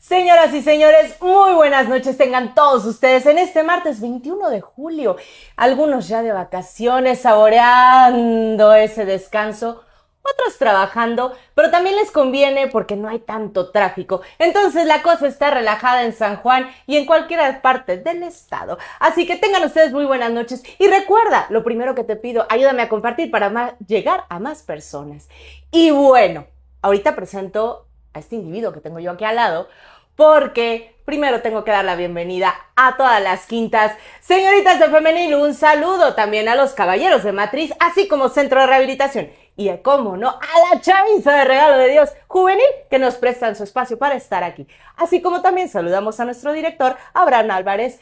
Señoras y señores, muy buenas noches tengan todos ustedes en este martes 21 de julio. Algunos ya de vacaciones, saboreando ese descanso, otros trabajando, pero también les conviene porque no hay tanto tráfico. Entonces la cosa está relajada en San Juan y en cualquier parte del estado. Así que tengan ustedes muy buenas noches y recuerda, lo primero que te pido, ayúdame a compartir para llegar a más personas. Y bueno, ahorita presento a este individuo que tengo yo aquí al lado, porque primero tengo que dar la bienvenida a todas las quintas. Señoritas de Femenil, un saludo también a los caballeros de Matriz, así como Centro de Rehabilitación. Y, cómo no, a la chaviza de Regalo de Dios Juvenil, que nos prestan su espacio para estar aquí. Así como también saludamos a nuestro director, Abraham Álvarez,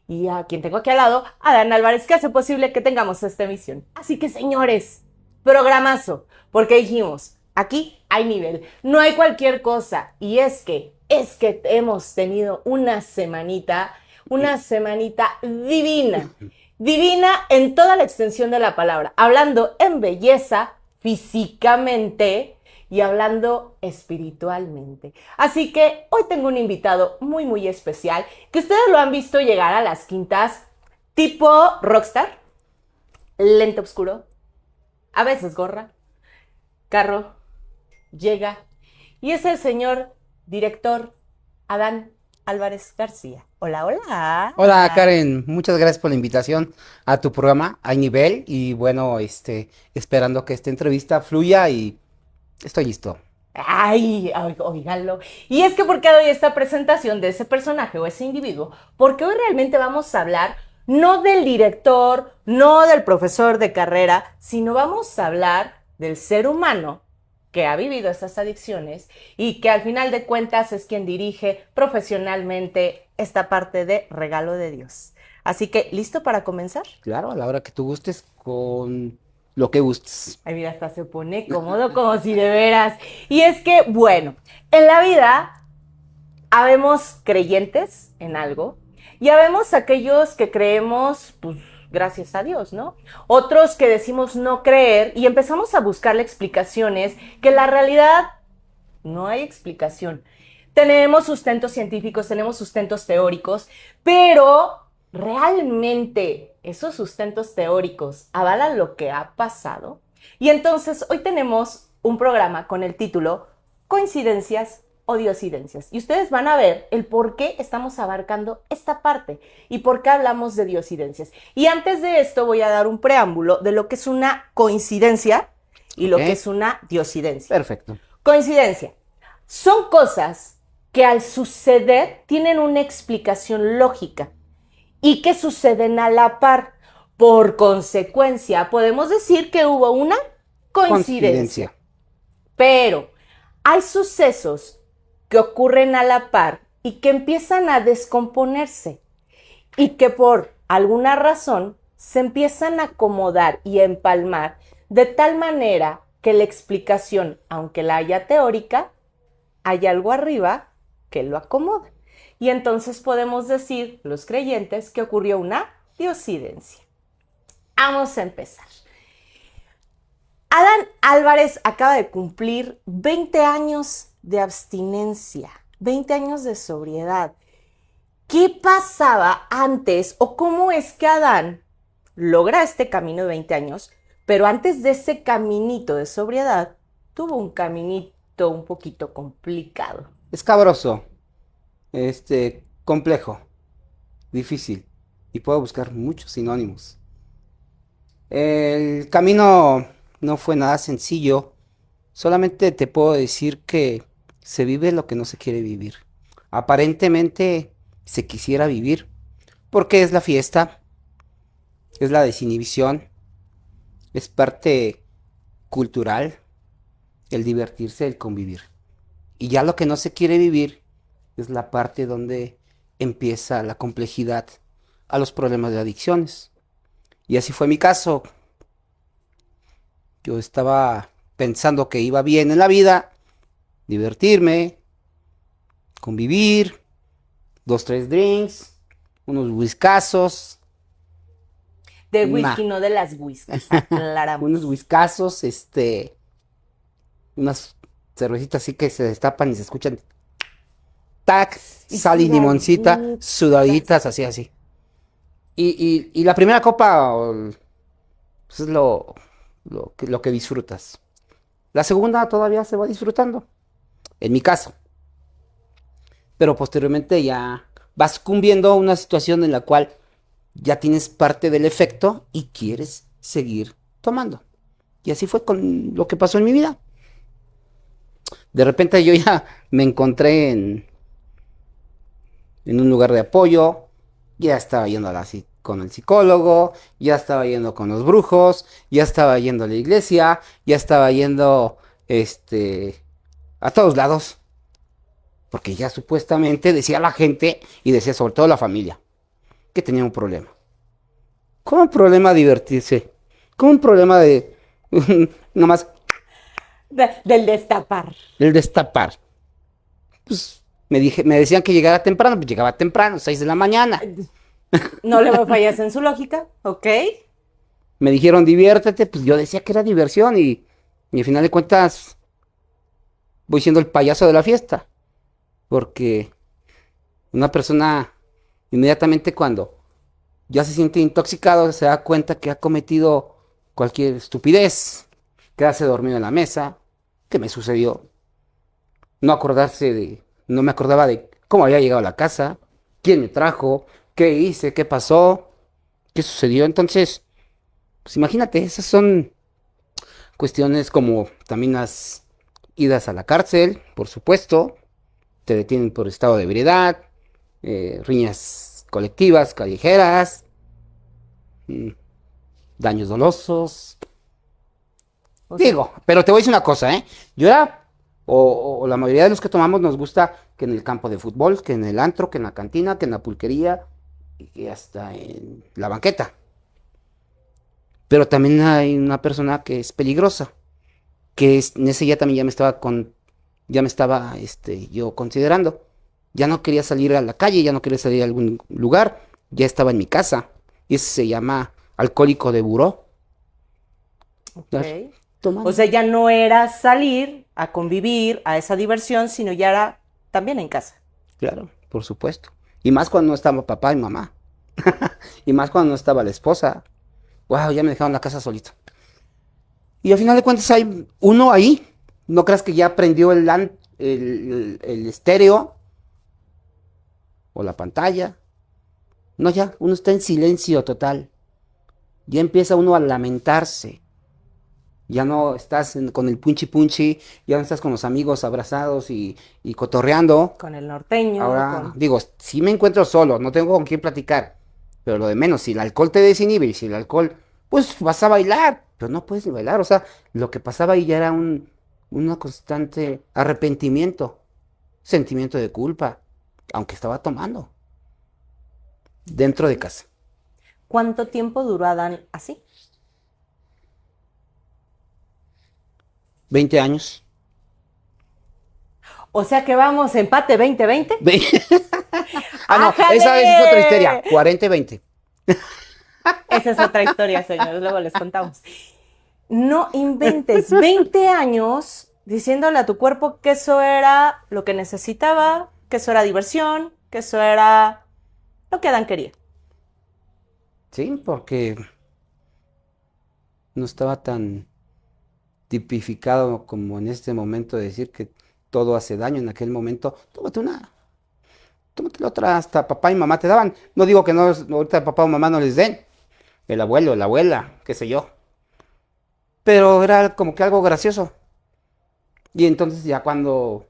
y a quien tengo aquí al lado, Adán Álvarez, que hace posible que tengamos esta emisión. Así que, señores, programazo, porque dijimos, aquí hay nivel, no hay cualquier cosa. Y es que hemos tenido una semanita divina, divina en toda la extensión de la palabra, hablando en belleza, físicamente y hablando espiritualmente. Así que hoy tengo un invitado muy, muy especial, que ustedes lo han visto llegar a las quintas tipo rockstar, lente oscuro, a veces gorra, carro, llega, y es el señor director Adán Álvarez García. Hola, hola. Hola Karen, muchas gracias por la invitación a tu programa Hay Nivel y bueno, esperando que esta entrevista fluya y estoy listo. Ay, oíganlo. Y es que ¿por qué doy esta presentación de ese personaje o ese individuo? Porque hoy realmente vamos a hablar no del director, no del profesor de carrera, sino vamos a hablar del ser humano que ha vivido estas adicciones y que al final de cuentas es quien dirige profesionalmente esta parte de Regalo de Dios. Así que, ¿listo para comenzar? Claro, a la hora que tú gustes, con lo que gustes. Ay, mira, hasta se pone cómodo como si de veras. Y es que, bueno, en la vida habemos creyentes en algo y habemos aquellos que creemos, pues, gracias a Dios, ¿no? Otros que decimos no creer y empezamos a buscarle explicaciones que en la realidad no hay explicación. Tenemos sustentos científicos, tenemos sustentos teóricos, pero ¿realmente esos sustentos teóricos avalan lo que ha pasado? Y entonces hoy tenemos un programa con el título Coincidencias o Diosidencias. Y ustedes van a ver el por qué estamos abarcando esta parte y por qué hablamos de diosidencias. Y antes de esto voy a dar un preámbulo de lo que es una coincidencia y lo que es una diosidencia. Perfecto. Coincidencia. Son cosas que al suceder tienen una explicación lógica y que suceden a la par. Por consecuencia, podemos decir que hubo una coincidencia. Pero hay sucesos que ocurren a la par y que empiezan a descomponerse y que por alguna razón se empiezan a acomodar y a empalmar de tal manera que la explicación, aunque la haya teórica, hay algo arriba que lo acomoda. Y entonces podemos decir, los creyentes, que ocurrió una diosidencia. Vamos a empezar. Adán Álvarez acaba de cumplir 20 años de abstinencia, 20 años de sobriedad. ¿Qué pasaba antes o cómo es que Adán logra este camino de 20 años, pero antes de ese caminito de sobriedad tuvo un caminito un poquito complicado? Escabroso, complejo, difícil y puedo buscar muchos sinónimos. El camino no fue nada sencillo, solamente te puedo decir que se vive lo que no se quiere vivir. Aparentemente se quisiera vivir porque es la fiesta, es la desinhibición, es parte cultural, el divertirse, el convivir. Y ya lo que no se quiere vivir es la parte donde empieza la complejidad a los problemas de adicciones. Y así fue mi caso. Yo estaba pensando que iba bien en la vida, divertirme, convivir, 2, 3 drinks, unos whiskazos. De whisky, no de las whiskies, aclaramos. Unos whiskazos, unas cervecitas así que se destapan y se escuchan tac, Y sal y limoncita, sudaditas, así, así. Y la primera copa pues, es lo que disfrutas. La segunda todavía se va disfrutando, en mi caso. Pero posteriormente ya vas sucumbiendo a una situación en la cual ya tienes parte del efecto y quieres seguir tomando. Y así fue con lo que pasó en mi vida. De repente yo ya me encontré en un lugar de apoyo, ya estaba yendo con el psicólogo, ya estaba yendo con los brujos, ya estaba yendo a la iglesia, ya estaba yendo a todos lados, porque ya supuestamente decía la gente y decía sobre todo la familia que tenía un problema. ¿Cómo un problema divertirse? ¿Cómo un problema de nomás Del destapar. el destapar? Pues me decían que llegara temprano, pues llegaba temprano, 6 de la mañana. No le fallas en su lógica, ¿ok? Me dijeron diviértete, pues yo decía que era diversión y al final de cuentas voy siendo el payaso de la fiesta. Porque una persona inmediatamente cuando ya se siente intoxicado se da cuenta que ha cometido cualquier estupidez, quedarse dormido en la mesa, que me sucedió, no me acordaba de cómo había llegado a la casa, quién me trajo, qué hice, qué pasó, qué sucedió. Entonces, pues imagínate, esas son cuestiones como también las idas a la cárcel, por supuesto, te detienen por estado de ebriedad, riñas colectivas, callejeras, mm, daños dolosos. O sea, Digo, pero te voy a decir una cosa, ¿eh? Yo era, o la mayoría de los que tomamos nos gusta que en el campo de fútbol, que en el antro, que en la cantina, que en la pulquería y hasta en la banqueta. Pero también hay una persona que es peligrosa, en ese día también ya me estaba yo considerando. Ya no quería salir a la calle, ya no quería salir a algún lugar, ya estaba en mi casa. Y ese se llama alcohólico de buró. ok. O Tomando. sea, ya no era salir a convivir, a esa diversión, sino ya era también en casa. Claro, por supuesto. Y más cuando no estaba papá y mamá. Y más cuando no estaba la esposa. Wow, ya me dejaron la casa solito. Y al final de cuentas hay uno ahí. No creas que ya prendió el estéreo o la pantalla. No, ya, uno está en silencio total. Ya empieza uno a lamentarse. Ya no estás con el punchi punchi, ya no estás con los amigos abrazados y cotorreando. Con el norteño, Ahora, digo, sí me encuentro solo, no tengo con quién platicar. Pero lo de menos, si el alcohol te desinhibe y si el alcohol, pues vas a bailar. Pero no puedes ni bailar. O sea, lo que pasaba ahí ya era una constante arrepentimiento, sentimiento de culpa, aunque estaba tomando, dentro de casa. ¿Cuánto tiempo duró Adán así? 20 años. O sea que vamos, empate 20-20. Ve- Ah, no, ¡Ájale! esa es otra historia. 40 y 20. Esa es otra historia, señores, luego les contamos. No inventes 20 años diciéndole a tu cuerpo que eso era lo que necesitaba, que eso era diversión, que eso era lo que Adán quería. Sí, porque no estaba tan tipificado como en este momento decir que todo hace daño. En aquel momento, tómate la otra, hasta papá y mamá te daban. No digo que no, ahorita papá o mamá no les den. El abuelo, la abuela, qué sé yo. Pero era como que algo gracioso. Y entonces ya cuando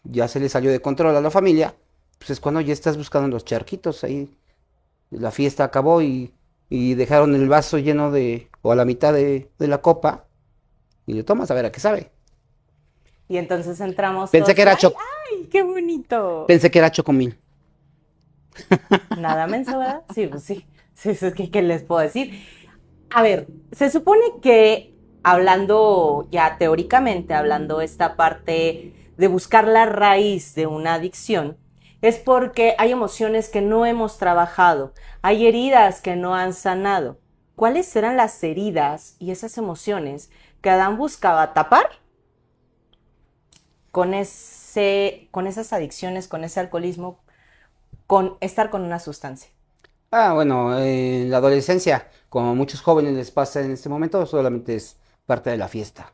ya se le salió de control a la familia, pues es cuando ya estás buscando los charquitos. Ahí la fiesta acabó y dejaron el vaso lleno o a la mitad de la copa. Y le tomas a ver a qué sabe. Y entonces entramos Pensé todos, que era ¡ay, ay, qué bonito! Pensé que era chocomil. Nada menso, ¿verdad? Sí, pues sí. Sí, sí, ¿qué les puedo decir? A ver, se supone que hablando ya teóricamente, hablando esta parte de buscar la raíz de una adicción, es porque hay emociones que no hemos trabajado, hay heridas que no han sanado. ¿Cuáles eran las heridas y esas emociones que Adán buscaba tapar? con esas adicciones, con ese alcoholismo, con estar con una sustancia? Bueno, en la adolescencia, como a muchos jóvenes les pasa en este momento, solamente es parte de la fiesta.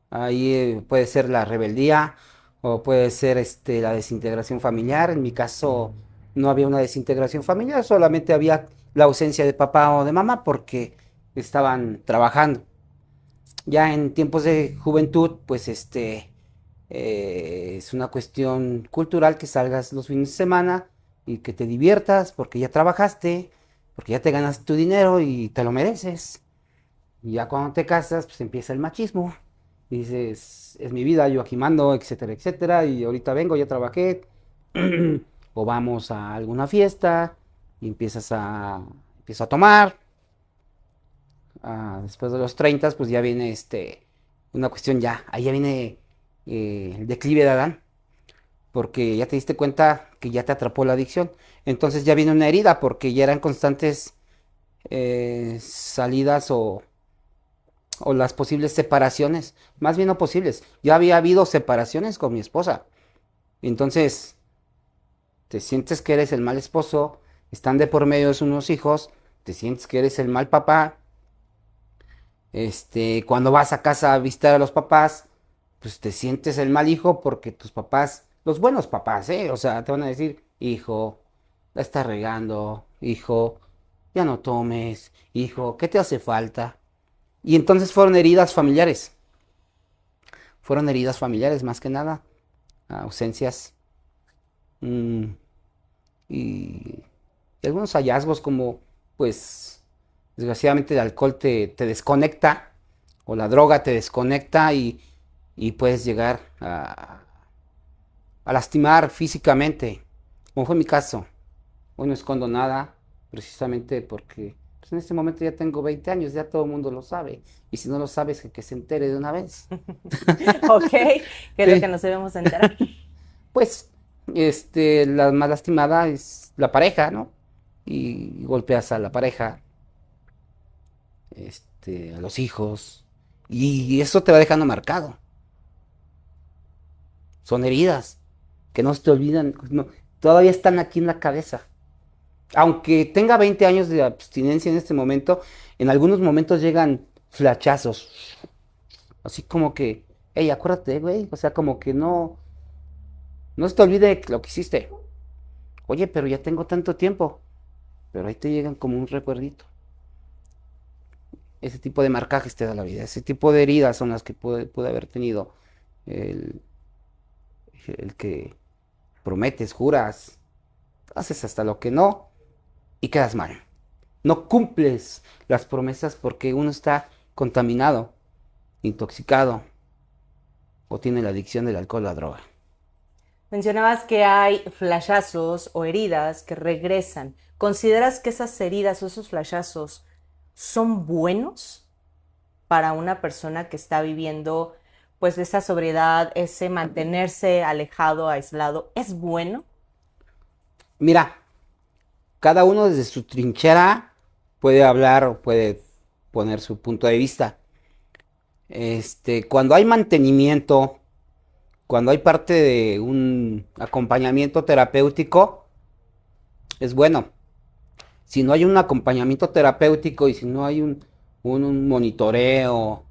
Ahí puede ser la rebeldía o puede ser la desintegración familiar. En mi caso no había una desintegración familiar, solamente había la ausencia de papá o de mamá porque estaban trabajando. Ya en tiempos de juventud, pues es una cuestión cultural que salgas los fines de semana y que te diviertas porque ya trabajaste, porque ya te ganas tu dinero y te lo mereces. Y ya cuando te casas, pues empieza el machismo. Y dices, es mi vida, yo aquí mando, etcétera, etcétera. Y ahorita vengo, ya trabajé. O vamos a alguna fiesta y empiezo a tomar. Después de los 30, pues ya viene una cuestión ya. Ahí ya viene el declive de Adán. Porque ya te diste cuenta que ya te atrapó la adicción. Entonces ya viene una herida porque ya eran constantes salidas o las posibles separaciones, más bien no posibles, ya había habido separaciones con mi esposa. Entonces, te sientes que eres el mal esposo, están de por medio unos hijos, te sientes que eres el mal papá, cuando vas a casa a visitar a los papás, pues te sientes el mal hijo porque tus papás, los buenos papás, o sea, te van a decir, hijo, la estás regando, hijo, ya no tomes, hijo, ¿qué te hace falta? Y entonces fueron heridas familiares más que nada, ausencias mm, y, y algunos hallazgos como, pues, desgraciadamente el alcohol te desconecta o la droga te desconecta y puedes llegar a lastimar físicamente, como fue mi caso. Hoy no escondo nada, precisamente porque pues, en este momento ya tengo 20 años, ya todo el mundo lo sabe. Y si no lo sabes, que se entere de una vez. Ok, que es lo que Sí. nos debemos enterar. Pues, la más lastimada es la pareja, ¿no? Y golpeas a la pareja, a los hijos, y eso te va dejando marcado. Son heridas que no se te olvidan, no, todavía están aquí en la cabeza. Aunque tenga 20 años de abstinencia en este momento, en algunos momentos llegan flachazos, así como que, hey, acuérdate, güey, o sea, como que no se te olvide lo que hiciste. Oye, pero ya tengo tanto tiempo, pero ahí te llegan como un recuerdito. Ese tipo de marcajes te da la vida, ese tipo de heridas son las que puede haber tenido el, el que prometes, juras, haces hasta lo que no y quedas mal. No cumples las promesas porque uno está contaminado, intoxicado o tiene la adicción del alcohol o la droga. Mencionabas que hay flashazos o heridas que regresan. ¿Consideras que esas heridas o esos flashazos son buenos para una persona que está viviendo pues esa sobriedad, ese mantenerse alejado, aislado? ¿Es bueno? Mira, cada uno desde su trinchera puede hablar o puede poner su punto de vista. Cuando hay mantenimiento, cuando hay parte de un acompañamiento terapéutico, es bueno. Si no hay un acompañamiento terapéutico y si no hay un monitoreo,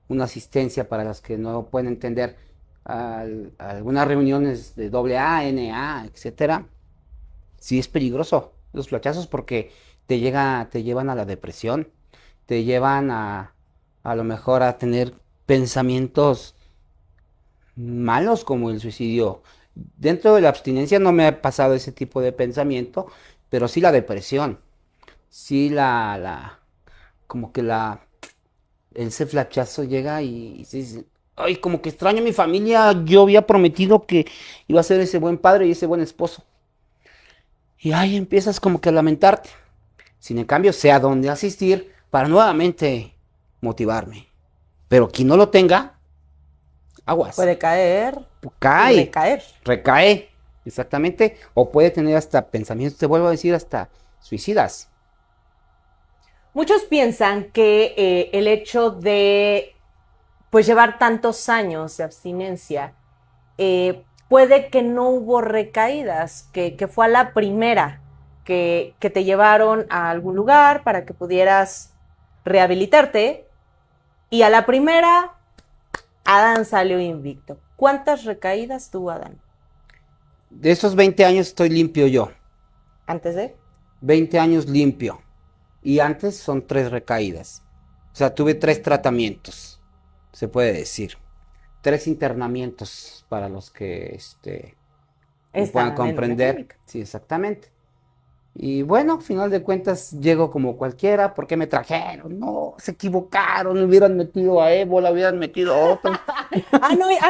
una asistencia para las que no pueden entender algunas reuniones de AA, NA, etcétera, sí es peligroso los flachazos porque te llevan a la depresión, te llevan a lo mejor a tener pensamientos malos como el suicidio. Dentro de la abstinencia no me ha pasado ese tipo de pensamiento, pero sí la depresión, sí como que ese flachazo llega y se dice, ay, como que extraño a mi familia, yo había prometido que iba a ser ese buen padre y ese buen esposo. Y ahí empiezas como que a lamentarte. Sin en cambio, sé a dónde asistir para nuevamente motivarme. Pero quien no lo tenga, aguas. Puede caer y Cae, recaer. recae, exactamente. O puede tener hasta pensamientos, te vuelvo a decir, hasta suicidas. Muchos piensan que el hecho de pues llevar tantos años de abstinencia puede que no hubo recaídas, que fue a la primera, que te llevaron a algún lugar para que pudieras rehabilitarte, y a la primera, Adán salió invicto. ¿Cuántas recaídas tuvo Adán? De esos 20 años estoy limpio yo. ¿Antes de? 20 años limpio. Y antes son 3 recaídas. O sea, tuve 3 tratamientos, se puede decir. 3 internamientos para los que lo puedan comprender. Sí, exactamente. Y bueno, al final de cuentas llego como cualquiera. ¿Por qué me trajeron? No, se equivocaron, hubieran metido a ébola, hubieran metido a otro.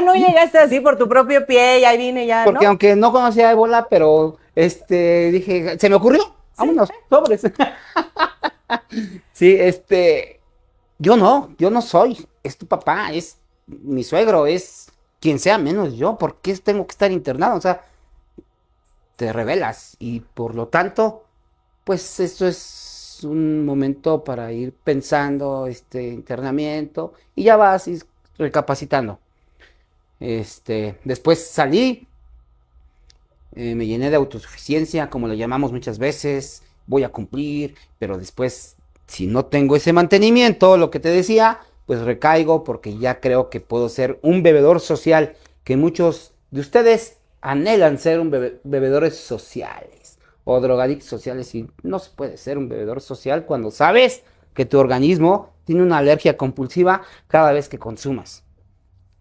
No llegaste así por tu propio pie y ahí vine ya, Porque ¿no? aunque no conocía ébola, pero dije, se me ocurrió, vámonos, sobres. Sí, yo no soy, es tu papá, es mi suegro, es quien sea menos yo. ¿Por qué tengo que estar internado? O sea, te rebelas y por lo tanto, pues esto es un momento para ir pensando este internamiento y ya vas recapacitando. Después salí, me llené de autosuficiencia, como le llamamos muchas veces, voy a cumplir, pero después, si no tengo ese mantenimiento, lo que te decía, pues recaigo porque ya creo que puedo ser un bebedor social, que muchos de ustedes anhelan ser bebedores sociales o drogadictos sociales, y no se puede ser un bebedor social cuando sabes que tu organismo tiene una alergia compulsiva cada vez que consumas.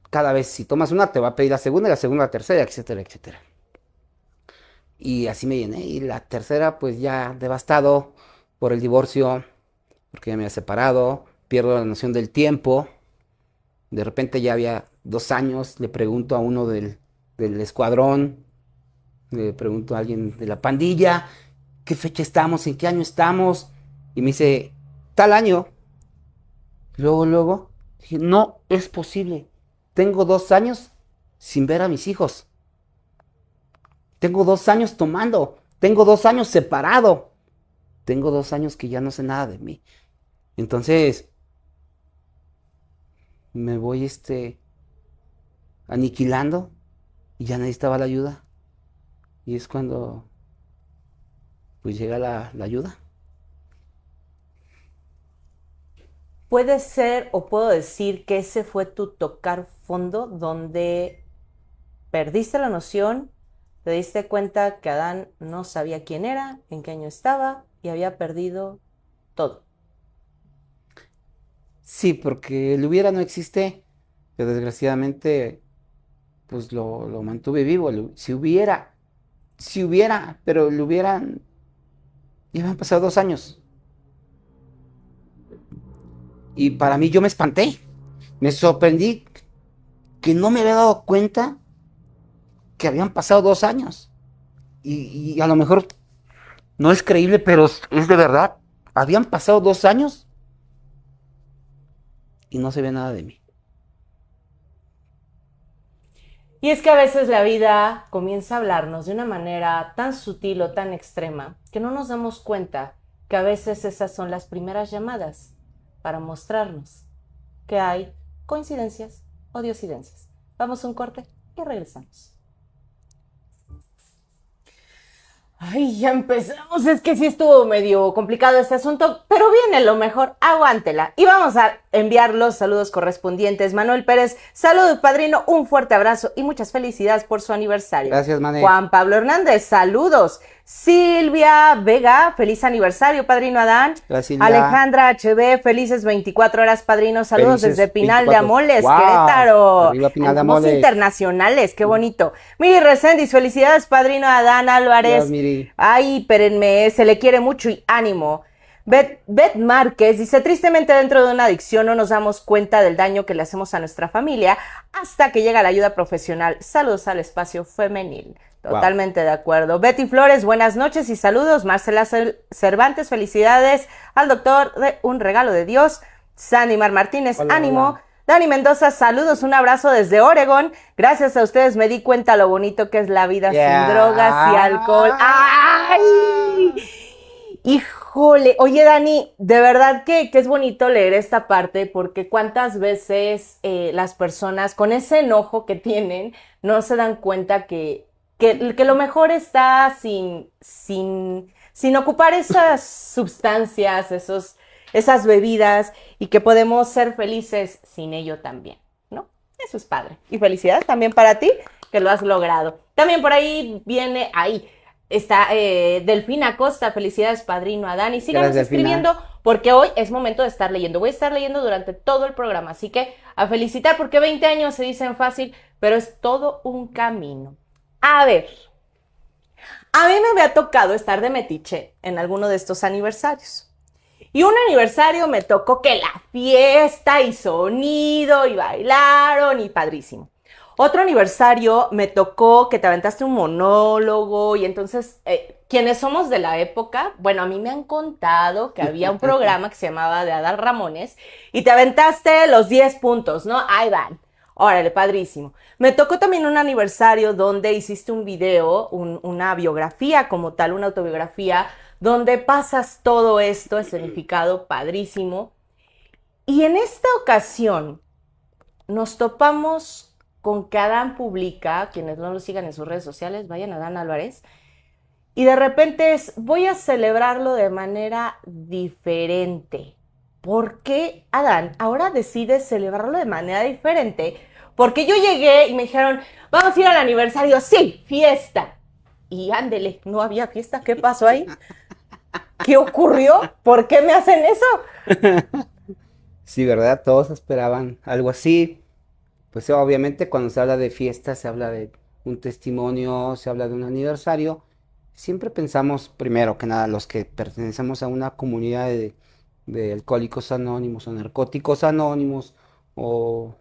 Cada vez si tomas una te va a pedir la segunda, la tercera, etcétera, etcétera. Y así me llené. Y la tercera, pues ya devastado por el divorcio, porque ya me había separado, pierdo la noción del tiempo. De repente ya había 2 años, le pregunto a uno del escuadrón, le pregunto a alguien de la pandilla, ¿qué fecha estamos? ¿En qué año estamos? Y me dice, tal año. Luego, dije, no es posible. Tengo 2 años sin ver a mis hijos. Tengo 2 años tomando. Tengo 2 años separado. Tengo 2 años que ya no sé nada de mí. Entonces, me voy aniquilando y ya necesitaba la ayuda. Y es cuando pues llega la ayuda. Puede ser o puedo decir que ese fue tu tocar fondo, donde perdiste la noción, te diste cuenta que Adán no sabía quién era, en qué año estaba y había perdido todo. Sí, porque el hubiera no existe, pero desgraciadamente pues lo mantuve vivo. Si hubiera, pero le hubieran, ya me han pasado 2 años. Y para mí yo me espanté, me sorprendí que no me había dado cuenta que habían pasado 2 años. Y a lo mejor no es creíble, pero es de verdad. Habían pasado 2 años y no se ve nada de mí. Y es que a veces la vida comienza a hablarnos de una manera tan sutil o tan extrema que no nos damos cuenta que a veces esas son las primeras llamadas para mostrarnos que hay coincidencias o diosidencias. Vamos a un corte y regresamos. Ay, ya empezamos. Es que sí estuvo medio complicado este asunto, pero viene lo mejor. Aguántela. Y vamos a enviar los saludos correspondientes. Manuel Pérez, saludos, padrino. Un fuerte abrazo y muchas felicidades por su aniversario. Gracias, Mané. Juan Pablo Hernández, saludos. Silvia Vega, feliz aniversario, padrino Adán. Gracias, Silvia. Alejandra HB, felices 24 horas, padrino. Saludos Felices desde Pinal 24. de Amoles, Wow. Querétaro. Arriba Pinal de Andamos Amoles. internacionales, qué bonito. Miri Reséndiz, felicidades, padrino Adán Álvarez. Gracias, Miri. Ay, espérenme, se le quiere mucho y ánimo. Beth Márquez dice, tristemente dentro de una adicción no nos damos cuenta del daño que le hacemos a nuestra familia hasta que llega la ayuda profesional. Saludos al espacio femenil. Totalmente de acuerdo. Betty Flores, buenas noches y saludos. Marcela Cervantes, felicidades al doctor de Un Regalo de Dios. Sandy Mar Martínez, Hola, ánimo. hola. Dani Mendoza, saludos, un abrazo desde Oregón. Gracias a ustedes me di cuenta lo bonito que es la vida sin drogas y alcohol. ¡Ay! Hijo. Híjole, oye Dani, de verdad que es bonito leer esta parte porque cuántas veces las personas con ese enojo que tienen no se dan cuenta que lo mejor está sin ocupar esas sustancias, esas bebidas y que podemos ser felices sin ello también, ¿no? Eso es padre. Y felicidades también para ti que lo has logrado. También por ahí está Delfina Costa, felicidades padrino a Dani. Síganos Gracias, Delfina. escribiendo porque hoy es momento de estar leyendo. Voy a estar leyendo durante todo el programa, así que a felicitar porque 20 años se dicen fácil, pero es todo un camino. A ver, a mí me había tocado estar de metiche en alguno de estos aniversarios. Y un aniversario me tocó que la fiesta y sonido y bailaron y padrísimo. Otro aniversario me tocó que te aventaste un monólogo y entonces, quienes somos de la época, bueno, a mí me han contado que había un programa que se llamaba de Adal Ramones y te aventaste los 10 puntos, ¿no? Ahí van. Órale, padrísimo. Me tocó también un aniversario donde hiciste un video, una biografía como tal, una autobiografía, donde pasas todo esto escenificado, padrísimo. Y en esta ocasión nos topamos con que Adán publica, quienes no lo sigan en sus redes sociales, vayan a Adán Álvarez, y de repente voy a celebrarlo de manera diferente. ¿Por qué Adán ahora decide celebrarlo de manera diferente? Porque yo llegué y me dijeron, vamos a ir al aniversario, sí, fiesta. Y ándele, no había fiesta, ¿qué pasó ahí? ¿Qué ocurrió? ¿Por qué me hacen eso? Sí, ¿verdad? Todos esperaban algo así. Pues obviamente cuando se habla de fiesta, se habla de un testimonio, se habla de un aniversario. Siempre pensamos, primero que nada, los que pertenecemos a una comunidad de alcohólicos anónimos o narcóticos anónimos, o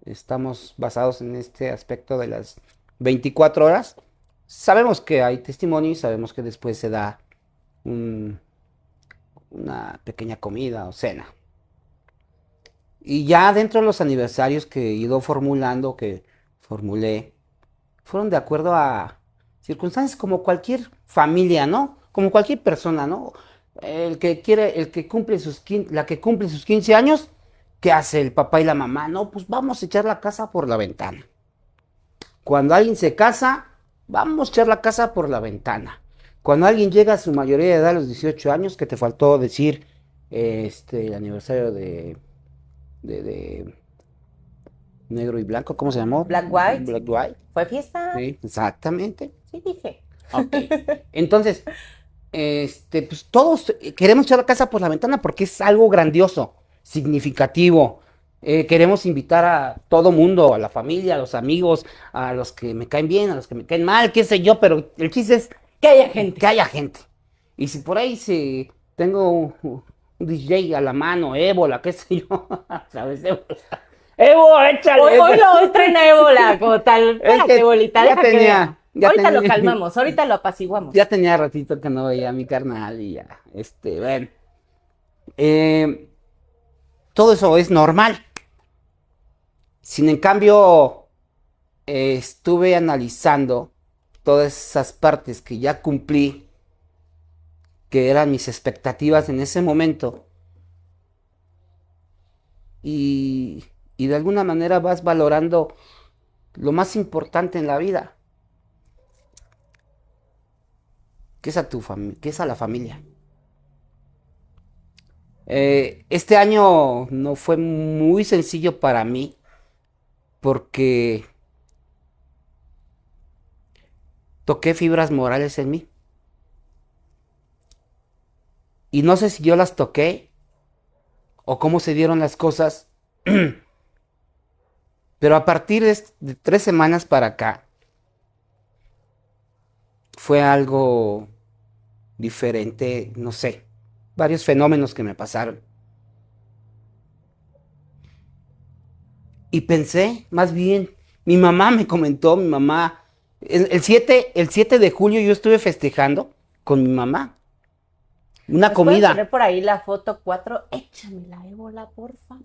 estamos basados en este aspecto de las 24 horas, sabemos que hay testimonio y sabemos que después se da una pequeña comida o cena. Y ya dentro de los aniversarios que he ido formulando, que formulé, fueron de acuerdo a circunstancias como cualquier familia, ¿no? Como cualquier persona, ¿no? El que cumple la que cumple sus 15 años, ¿qué hace el papá y la mamá? No, pues vamos a echar la casa por la ventana. Cuando alguien se casa, vamos a echar la casa por la ventana. Cuando alguien llega a su mayoría de edad, a los 18 años, que te faltó decir el aniversario de negro y blanco, ¿cómo se llamó? Black White. Black White. ¿Fue fiesta? Sí, exactamente. Sí, dije. Ok. Entonces, pues todos queremos echar la casa por la ventana porque es algo grandioso, significativo. Queremos invitar a todo mundo, a la familia, a los amigos, a los que me caen bien, a los que me caen mal, qué sé yo, pero el chiste es que haya gente. Que haya gente. Y si por ahí tengo un DJ a la mano, ébola, qué sé yo, ¿sabes? Evo, échale. Hoy traen a ébola como tal. Espérate, bolita, deja que vea. Ahorita lo calmamos, ahorita lo apaciguamos. Ya tenía ratito que no veía a mi carnal y ya, bueno. Todo eso es normal. Sin en cambio, estuve analizando todas esas partes que ya cumplí, que eran mis expectativas en ese momento. Y de alguna manera vas valorando lo más importante en la vida, que es a la familia. Este año no fue muy sencillo para mí porque toqué fibras morales en mí. Y no sé si yo las toqué o cómo se dieron las cosas, pero a partir de 3 semanas para acá fue algo diferente, no sé, varios fenómenos que me pasaron. Y pensé, más bien, mi mamá me comentó, el 7 de julio yo estuve festejando con mi mamá. Una comida. Poner por ahí la foto 4, échame la ébola, porfa.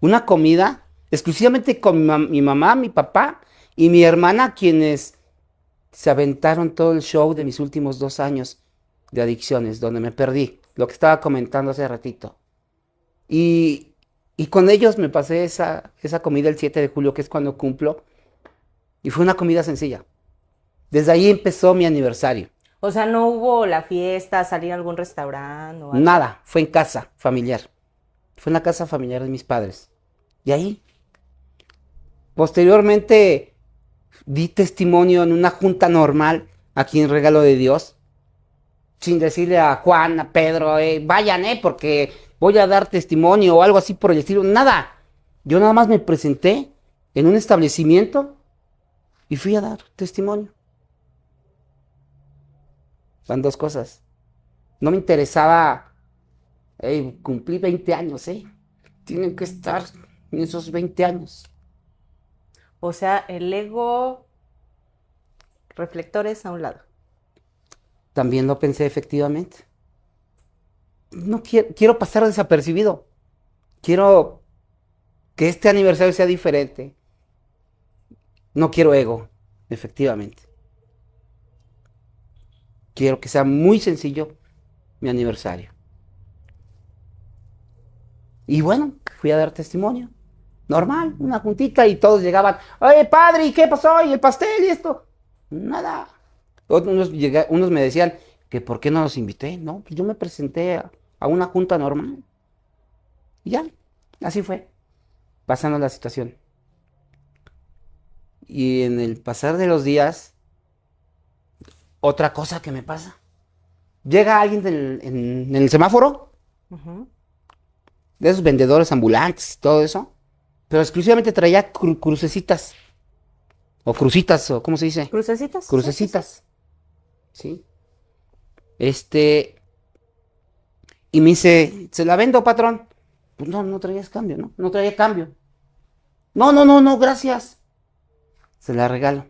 Una comida exclusivamente con mi mamá, mi papá y mi hermana, quienes se aventaron todo el show de mis últimos 2 años de adicciones, donde me perdí. lo que estaba comentando hace ratito. Y, y con ellos me pasé esa comida el 7 de julio, que es cuando cumplo, y fue una comida sencilla. Desde ahí empezó mi aniversario. O sea, no hubo la fiesta, salir a algún restaurante o algo. Nada, fue en casa familiar. Fue en la casa familiar de mis padres. Y ahí, posteriormente, di testimonio en una junta normal, aquí en Regalo de Dios, sin decirle a Juan, a Pedro, vayan, porque voy a dar testimonio o algo así por el estilo. Nada. Yo nada más me presenté en un establecimiento y fui a dar testimonio. Van dos cosas. No me interesaba, cumplí 20 años, Tienen que estar en esos 20 años. O sea, el ego, reflectores a un lado. También lo pensé efectivamente. No quiero pasar desapercibido. Quiero que este aniversario sea diferente. No quiero ego, efectivamente. Quiero que sea muy sencillo mi aniversario. Y bueno, fui a dar testimonio. Normal, una juntita y todos llegaban. Oye, padre, ¿y qué pasó? ¿Y el pastel y esto? Nada. Unos me decían que por qué no los invité. No, pues yo me presenté a una junta normal. Y ya, así fue, pasando la situación. Y en el pasar de los días, otra cosa que me pasa. Llega alguien en el semáforo, Ujú. de esos vendedores ambulantes y todo eso, pero exclusivamente traía crucecitas, o crucitas, o ¿cómo se dice? ¿Crucecitas? Crucecitas, ¿sí? Y me dice, ¿se la vendo, patrón? Pues no traías cambio, ¿no? No traía cambio. No, gracias. Se la regalo.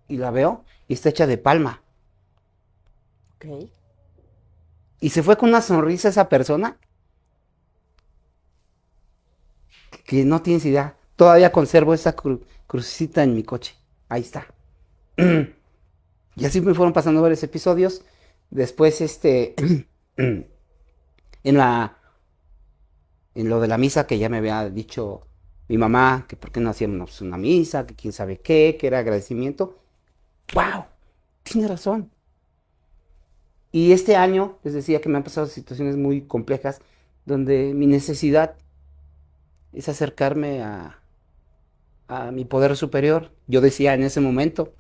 Y la veo y está hecha de palma. Ok. Y se fue con una sonrisa esa persona que no tienes idea. Todavía conservo esa crucecita en mi coche. Ahí está. Y así me fueron pasando varios episodios. Después, en lo de la misa, que ya me había dicho mi mamá, que por qué no hacíamos una misa, que quién sabe qué, que era agradecimiento. ¡Wow! Tiene razón. Y este año, les decía que me han pasado situaciones muy complejas, donde mi necesidad es acercarme a mi poder superior. Yo decía en ese momento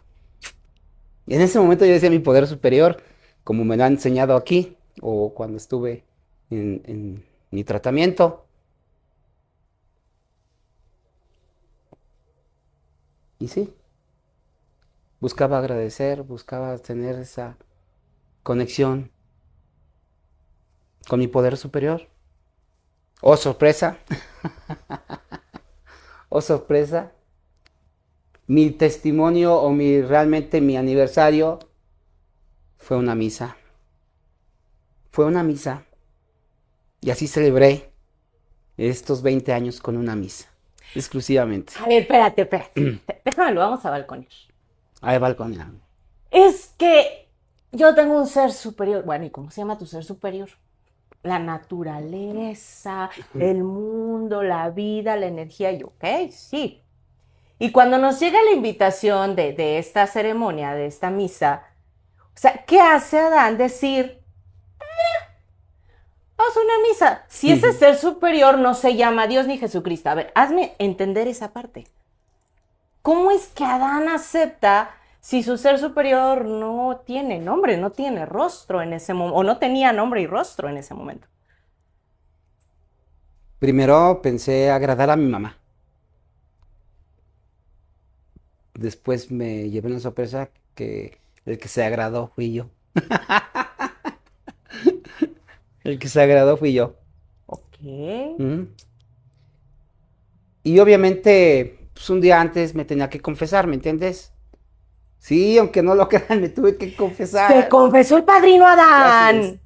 yo decía mi poder superior, como me lo han enseñado aquí, o cuando estuve en mi tratamiento. Y sí, buscaba agradecer, buscaba tener esa conexión con mi poder superior. Oh, sorpresa. Oh, sorpresa. Mi testimonio o realmente mi aniversario fue una misa. Fue una misa. Y así celebré estos 20 años con una misa. Exclusivamente. A ver, espérate. Déjame, lo vamos a balconear. Ahí balconeado. Es que yo tengo un ser superior. Bueno, ¿y cómo se llama tu ser superior? La naturaleza, el mundo, la vida, la energía. Y ok, sí. Y cuando nos llega la invitación de esta ceremonia, de esta misa, o sea, ¿qué hace Adán decir? Vamos a una misa. Si ese ser superior no se llama Dios ni Jesucristo. A ver, hazme entender esa parte. ¿Cómo es que Adán acepta si su ser superior no tiene nombre, no tiene rostro en ese momento, o no tenía nombre y rostro en ese momento? Primero pensé agradar a mi mamá. Después me llevé una sorpresa que el que se agradó fui yo. El que se agradó fui yo. Ok. Ujú. Y obviamente, pues un día antes me tenía que confesar, ¿me entiendes? Sí, aunque no lo crean, me tuve que confesar. Se confesó el padrino Así es. Adán.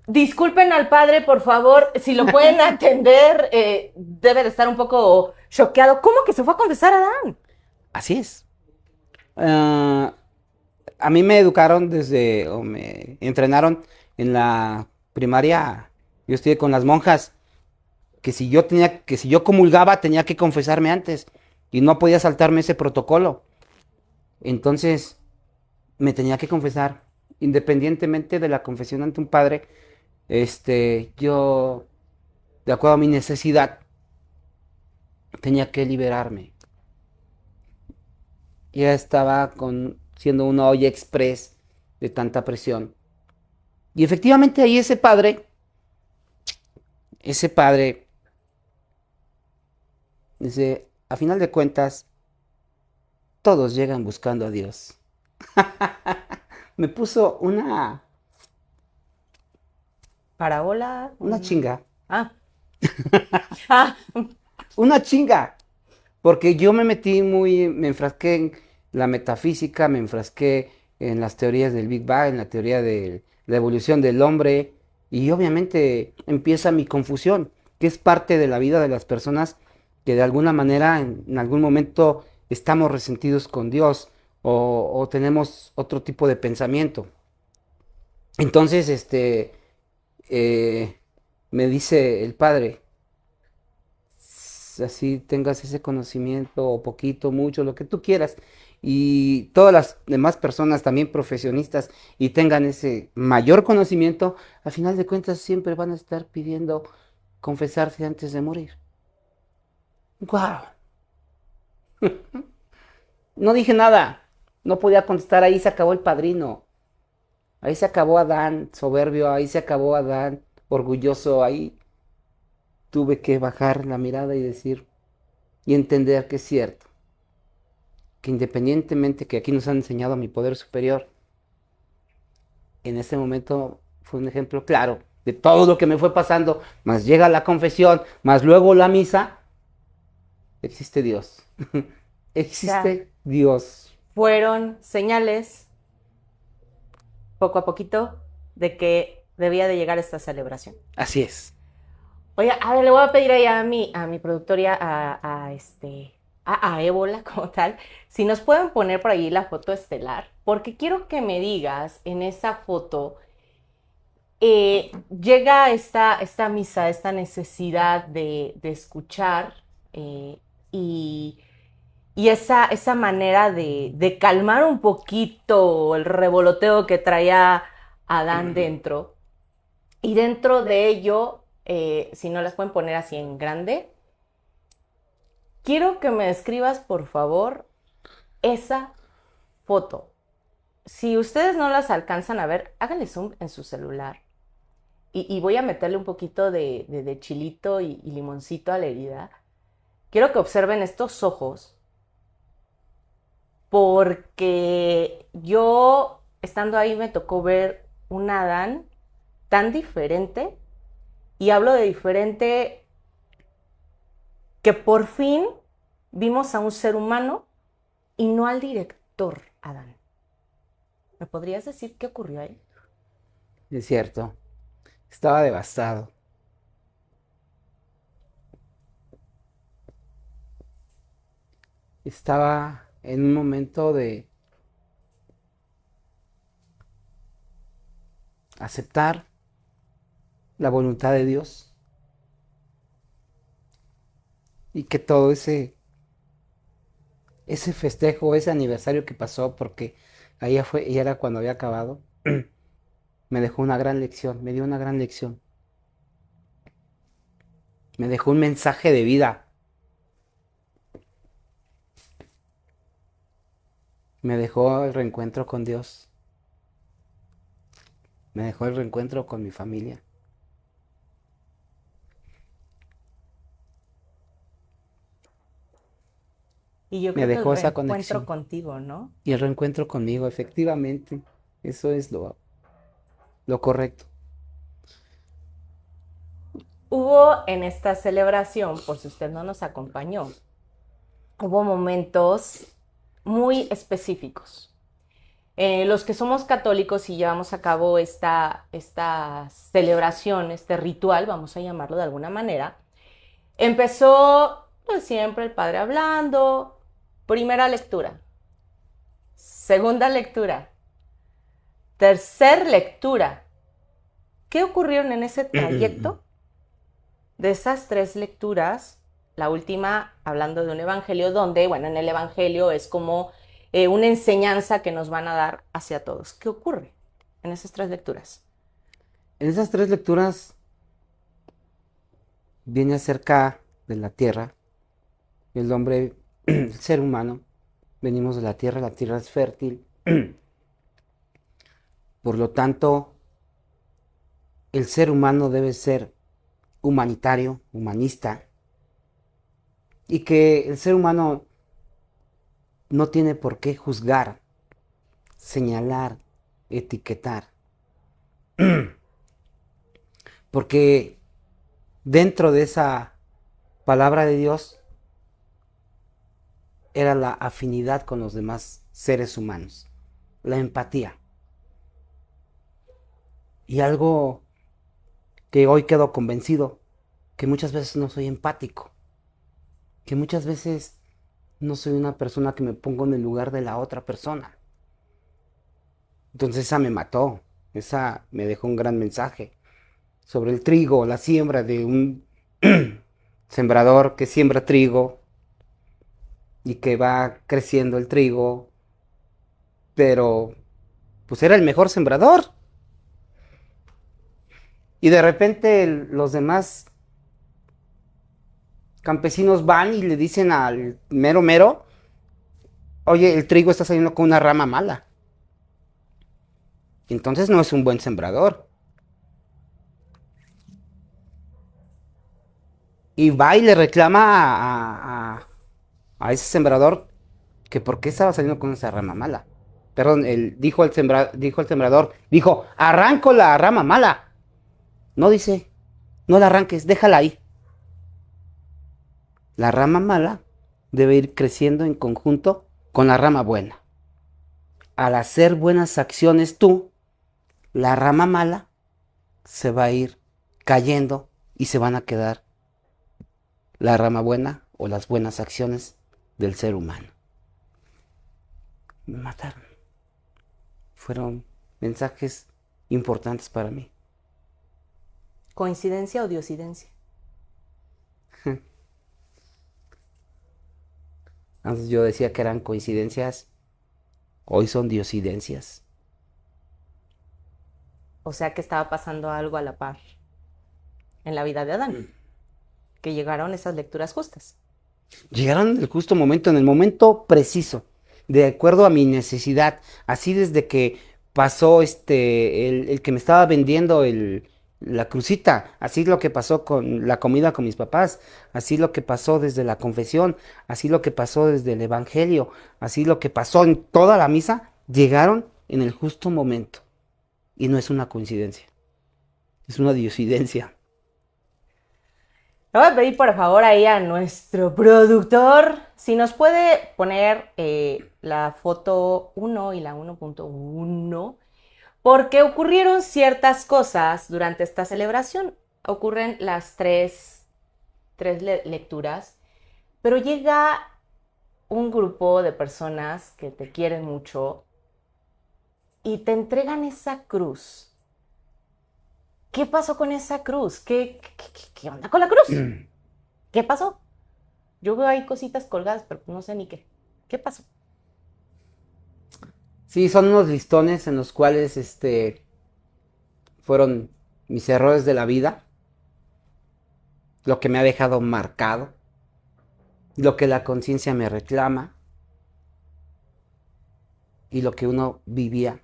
Disculpen al padre, por favor, si lo pueden atender, debe de estar un poco choqueado. ¿Cómo que se fue a confesar Adán? Así es. Ah, a mí me educaron o me entrenaron en la primaria. Yo estudié con las monjas, que si yo comulgaba tenía que confesarme antes y no podía saltarme ese protocolo. Entonces me tenía que confesar, independientemente de la confesión ante un padre. Yo, de acuerdo a mi necesidad, tenía que liberarme. Ya estaba siendo una olla express de tanta presión. Y efectivamente ahí ese padre, dice, a final de cuentas, todos llegan buscando a Dios. Me puso Parábola. una chinga, Ah. Ah. una chinga. Porque yo me enfrasqué en la metafísica, me enfrasqué en las teorías del Big Bang, en la teoría de la evolución del hombre, y obviamente empieza mi confusión, que es parte de la vida de las personas que de alguna manera en algún momento estamos resentidos con Dios o tenemos otro tipo de pensamiento. Entonces, eh, me dice el padre, así tengas ese conocimiento o poquito, mucho, lo que tú quieras, y todas las demás personas también profesionistas y tengan ese mayor conocimiento, al final de cuentas siempre van a estar pidiendo confesarse antes de morir. ¡Guau! No dije nada, no podía contestar, ahí se acabó el padrino, ahí se acabó Adán soberbio, ahí se acabó Adán orgulloso, ahí tuve que bajar la mirada y decir y entender que es cierto, que independientemente que aquí nos han enseñado a mi poder superior, en ese momento fue un ejemplo claro de todo lo que me fue pasando, más llega la confesión, más luego la misa, existe Dios, Ya existe Dios. fueron señales, poco a poquito, de que debía de llegar esta celebración. Así es. Oye, a ver, le voy a pedir ahí a mi productora, a Ébola como tal, si nos pueden poner por ahí la foto estelar, porque quiero que me digas en esa foto, llega esta misa, esta necesidad de escuchar eh, y, y esa manera de calmar un poquito el revoloteo que traía Adán dentro. Y dentro de ello, si no las pueden poner así en grande, quiero que me describas, por favor, esa foto. Si ustedes no las alcanzan a ver, háganle zoom en su celular. Y voy a meterle un poquito de chilito y limoncito a la herida. Quiero que observen estos ojos, porque yo, estando ahí, me tocó ver un Adán tan diferente, y hablo de diferente que por fin vimos a un ser humano y no al director Adán. ¿Me podrías decir qué ocurrió ahí? Es cierto, estaba devastado. Estaba en un momento de aceptar la voluntad de Dios y que todo ese festejo, ese aniversario que pasó, porque ahí fue, y era cuando había acabado, me dejó una gran lección, me dio una gran lección. Me dejó un mensaje de vida. Me dejó el reencuentro con Dios. Me dejó el reencuentro con mi familia. Y yo Me creo que el dejó esa reencuentro conexión. contigo, ¿no? Y el reencuentro conmigo, efectivamente. Eso es lo correcto. Hubo en esta celebración, por si usted no nos acompañó, hubo momentos muy específicos. Los que somos católicos y llevamos a cabo esta celebración, este ritual, vamos a llamarlo de alguna manera, empezó pues siempre el padre hablando, primera lectura, segunda lectura, Tercer lectura. ¿Qué ocurrieron en ese trayecto? De esas 3 lecturas, la última hablando de un evangelio donde, bueno, en el evangelio es como una enseñanza que nos van a dar hacia todos. ¿Qué ocurre en esas 3 lecturas? En esas 3 lecturas viene acerca de la tierra, el hombre, el ser humano, venimos de la tierra es fértil, por lo tanto, el ser humano debe ser humanitario, humanista, y que el ser humano no tiene por qué juzgar, señalar, etiquetar, porque dentro de esa palabra de Dios era la afinidad con los demás seres humanos, la empatía. Y algo que hoy quedo convencido, que muchas veces no soy empático, que muchas veces no soy una persona que me pongo en el lugar de la otra persona. Entonces esa me mató, esa me dejó un gran mensaje sobre el trigo, la siembra de un sembrador que siembra trigo y que va creciendo el trigo, pero pues era el mejor sembrador. Y de repente los demás campesinos van y le dicen al mero mero, oye, el trigo está saliendo con una rama mala. Entonces no es un buen sembrador. Y va y le reclama a ese sembrador que por qué estaba saliendo con esa rama mala. Perdón, dijo el sembrador, dijo, arranco la rama mala. No dice, no la arranques, déjala ahí. La rama mala debe ir creciendo en conjunto con la rama buena. Al hacer buenas acciones tú, la rama mala se va a ir cayendo y se van a quedar la rama buena o las buenas acciones del ser humano. Me mataron. Fueron mensajes importantes para mí. ¿Coincidencia o diosidencia? Antes yo decía que eran coincidencias, hoy son diosidencias. O sea que estaba pasando algo a la par en la vida de Adán, que llegaron esas lecturas justas. Llegaron en el justo momento, en el momento preciso, de acuerdo a mi necesidad. Así desde que pasó el que me estaba vendiendo la crucita, así lo que pasó con la comida con mis papás, así lo que pasó desde la confesión, así lo que pasó desde el evangelio, así lo que pasó en toda la misa, llegaron en el justo momento. Y no es una coincidencia, es una diosidencia. Le voy a pedir por favor ahí a nuestro productor si nos puede poner la foto 1 y la 1.1, porque ocurrieron ciertas cosas durante esta celebración. Ocurren las tres lecturas, pero llega un grupo de personas que te quieren mucho y te entregan esa cruz. ¿Qué pasó con esa cruz? ¿Qué onda con la cruz? ¿Qué pasó? Yo veo ahí cositas colgadas, pero no sé ni qué. ¿Qué pasó? Sí, son unos listones en los cuales fueron mis errores de la vida, lo que me ha dejado marcado, lo que la conciencia me reclama y lo que uno vivía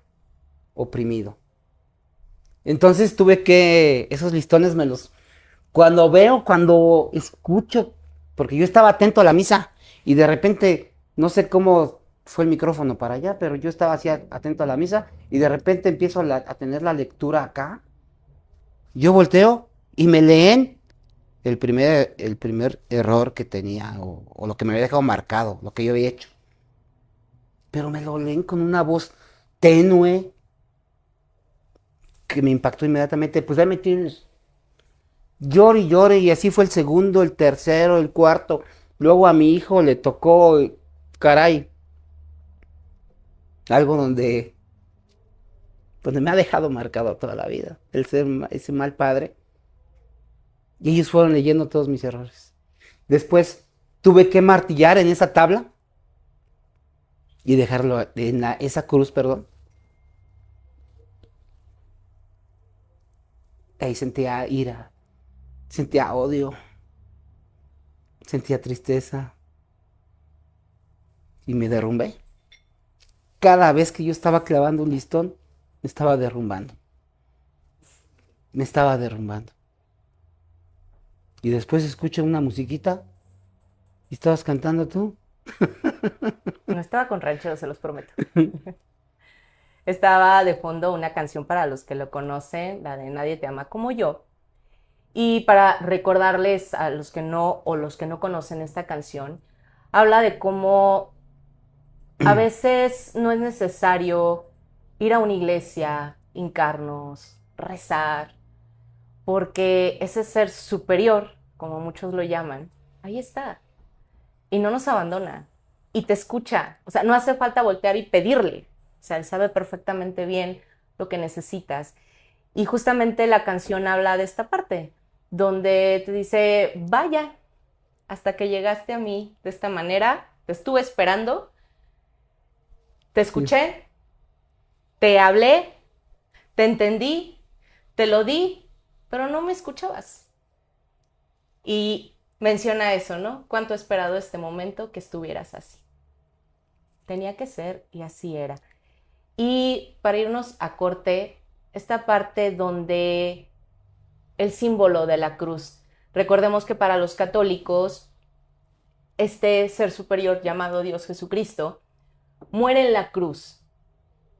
oprimido. Entonces esos listones cuando escucho, porque yo estaba atento a la misa y de repente, no sé cómo fue el micrófono para allá, pero yo estaba así atento a la misa y de repente empiezo a tener la lectura acá. Yo volteo y me leen el primer error que tenía o lo que me había dejado marcado, lo que yo había hecho. Pero me lo leen con una voz tenue que me impactó inmediatamente. Pues ahí me tienes. Llore y llore, y así fue el segundo, el tercero, el cuarto. Luego a mi hijo le tocó, caray, algo donde donde me ha dejado marcado toda la vida, el ser ese mal padre. Y ellos fueron leyendo todos mis errores. Después tuve que martillar en esa tabla y dejarlo en esa cruz, perdón. Ahí sentía ira, sentía odio, sentía tristeza y me derrumbé. Cada vez que yo estaba clavando un listón, me estaba derrumbando. Me estaba derrumbando. Y después escuché una musiquita y estabas cantando tú. No estaba con ranchero, se los prometo. Estaba de fondo una canción para los que lo conocen, la de Nadie te ama como yo. Y para recordarles a los que no o los que no conocen esta canción, habla de cómo a veces no es necesario ir a una iglesia, hincarnos, rezar, porque ese ser superior, como muchos lo llaman, ahí está. Y no nos abandona. Y te escucha. O sea, no hace falta voltear y pedirle. O sea, él sabe perfectamente bien lo que necesitas. Y justamente la canción habla de esta parte, donde te dice, vaya, hasta que llegaste a mí de esta manera, te estuve esperando, te escuché, te hablé, te entendí, te lo di, pero no me escuchabas. Y menciona eso, ¿no? Cuánto he esperado este momento que estuvieras así. Tenía que ser y así era. Y para irnos a corte, esta parte donde el símbolo de la cruz. Recordemos que para los católicos, este ser superior llamado Dios Jesucristo muere en la cruz.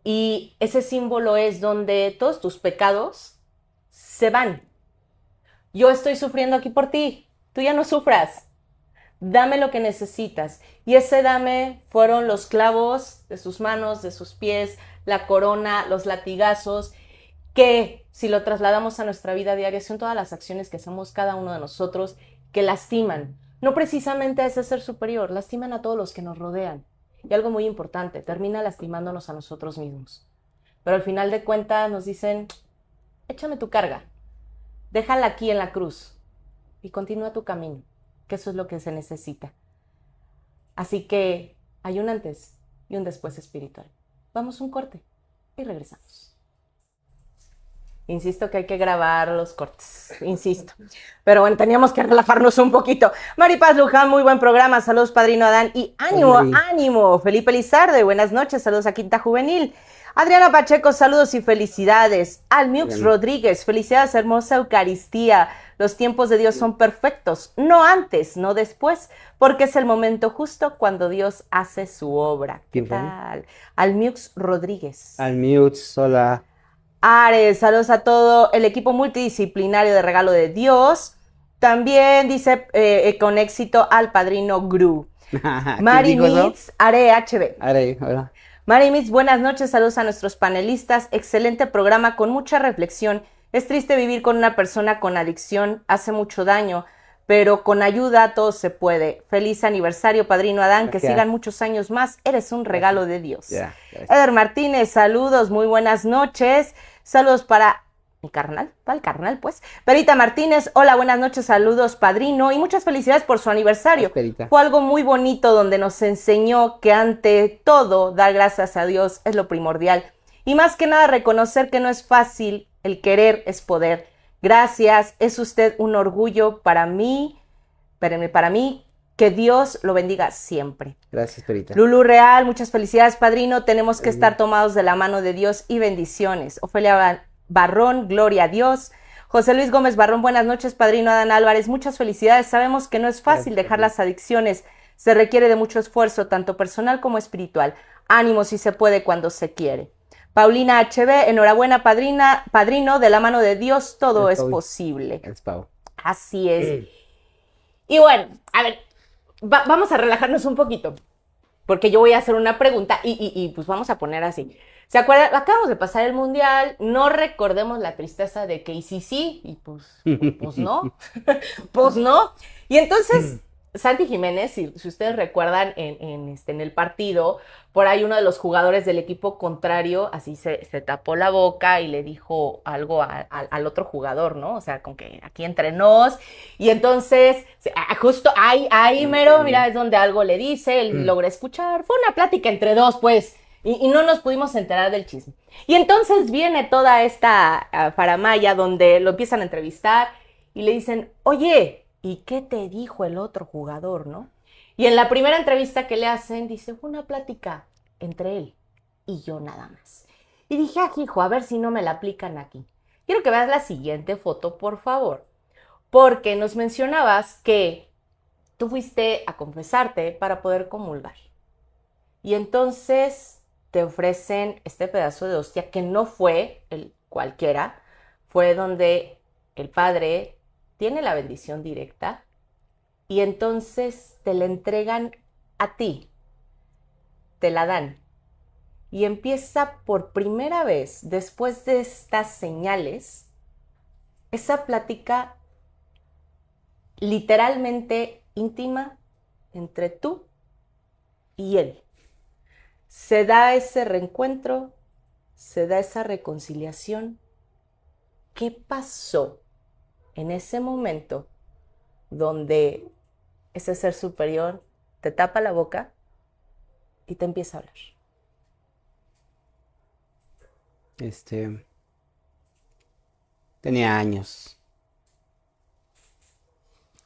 Y ese símbolo es donde todos tus pecados se van. Yo estoy sufriendo aquí por ti, tú ya no sufras. Dame lo que necesitas. Y ese dame fueron los clavos de sus manos, de sus pies, la corona, los latigazos, que si lo trasladamos a nuestra vida diaria son todas las acciones que hacemos cada uno de nosotros que lastiman. No precisamente a ese ser superior, lastiman a todos los que nos rodean. Y algo muy importante, termina lastimándonos a nosotros mismos. Pero al final de cuentas nos dicen, échame tu carga, déjala aquí en la cruz y continúa tu camino, que eso es lo que se necesita. Así que hay un antes y un después espiritual. Vamos a un corte y regresamos. Insisto que hay que grabar los cortes, insisto. Pero bueno, teníamos que relajarnos un poquito. Maripaz Luján, muy buen programa. Saludos, Padrino Adán. Y ánimo, ánimo. Felipe Lizarde, buenas noches. Saludos a Quinta Juvenil. Adriana Pacheco, saludos y felicidades. Almiux Rodríguez, felicidades, hermosa Eucaristía. Los tiempos de Dios son perfectos, no antes, no después, porque es el momento justo cuando Dios hace su obra. ¿Qué tal? Almiux Rodríguez. Almiux, hola. Ares, saludos a todo el equipo multidisciplinario de Regalo de Dios. También dice con éxito al padrino Gru. Mari Mitz, Are HB. Are, hola. Mari Mitz, buenas noches, saludos a nuestros panelistas. Excelente programa con mucha reflexión. Es triste vivir con una persona con adicción, hace mucho daño, pero con ayuda todo se puede. Feliz aniversario, Padrino Adán, que sigan muchos años más. Eres un regalo de Dios. Eder Martínez, saludos, muy buenas noches. Saludos para el carnal, pues. Perita Martínez, hola, buenas noches, saludos, Padrino, y muchas felicidades por su aniversario. Fue algo muy bonito donde nos enseñó que ante todo, dar gracias a Dios es lo primordial. Y más que nada, reconocer que no es fácil, el querer es poder. Gracias, es usted un orgullo para mí, que Dios lo bendiga siempre. Gracias, Perita. Lulu Real, muchas felicidades, Padrino. Tenemos que estar tomados de la mano de Dios y bendiciones. Ofelia Barrón, gloria a Dios. José Luis Gómez Barrón, buenas noches, Padrino Adán Álvarez. Muchas felicidades. Sabemos que no es fácil dejar las adicciones. Se requiere de mucho esfuerzo, tanto personal como espiritual. Ánimo si se puede cuando se quiere. Paulina HB, enhorabuena, padrino, de la mano de Dios todo es posible. Así es. Y bueno, a ver, vamos a relajarnos un poquito, porque yo voy a hacer una pregunta y pues vamos a poner así. ¿Se acuerdan? Acabamos de pasar el Mundial, no recordemos la tristeza de que y sí, y pues no, pues no. Y entonces, Santi Jiménez, si ustedes recuerdan en el partido, por ahí uno de los jugadores del equipo contrario así se tapó la boca y le dijo algo al otro jugador, ¿no? O sea, con que aquí entre nos. Y entonces, justo ahí mero, mira, es donde algo le dice, él logra escuchar. Fue una plática entre dos, pues. Y no nos pudimos enterar del chisme. Y entonces viene toda esta faramaya donde lo empiezan a entrevistar y le dicen, oye, ¿y qué te dijo el otro jugador, no? Y en la primera entrevista que le hacen, dice, fue una plática entre él y yo nada más. Y dije, hijo, a ver si no me la aplican aquí. Quiero que veas la siguiente foto, por favor. Porque nos mencionabas que tú fuiste a confesarte para poder comulgar. Y entonces te ofrecen este pedazo de hostia que no fue el cualquiera, fue donde el padre tiene la bendición directa y entonces te la entregan a ti, te la dan. Y empieza por primera vez, después de estas señales, esa plática literalmente íntima entre tú y él. Se da ese reencuentro, se da esa reconciliación. ¿Qué pasó en ese momento donde ese ser superior te tapa la boca y te empieza a hablar? Tenía años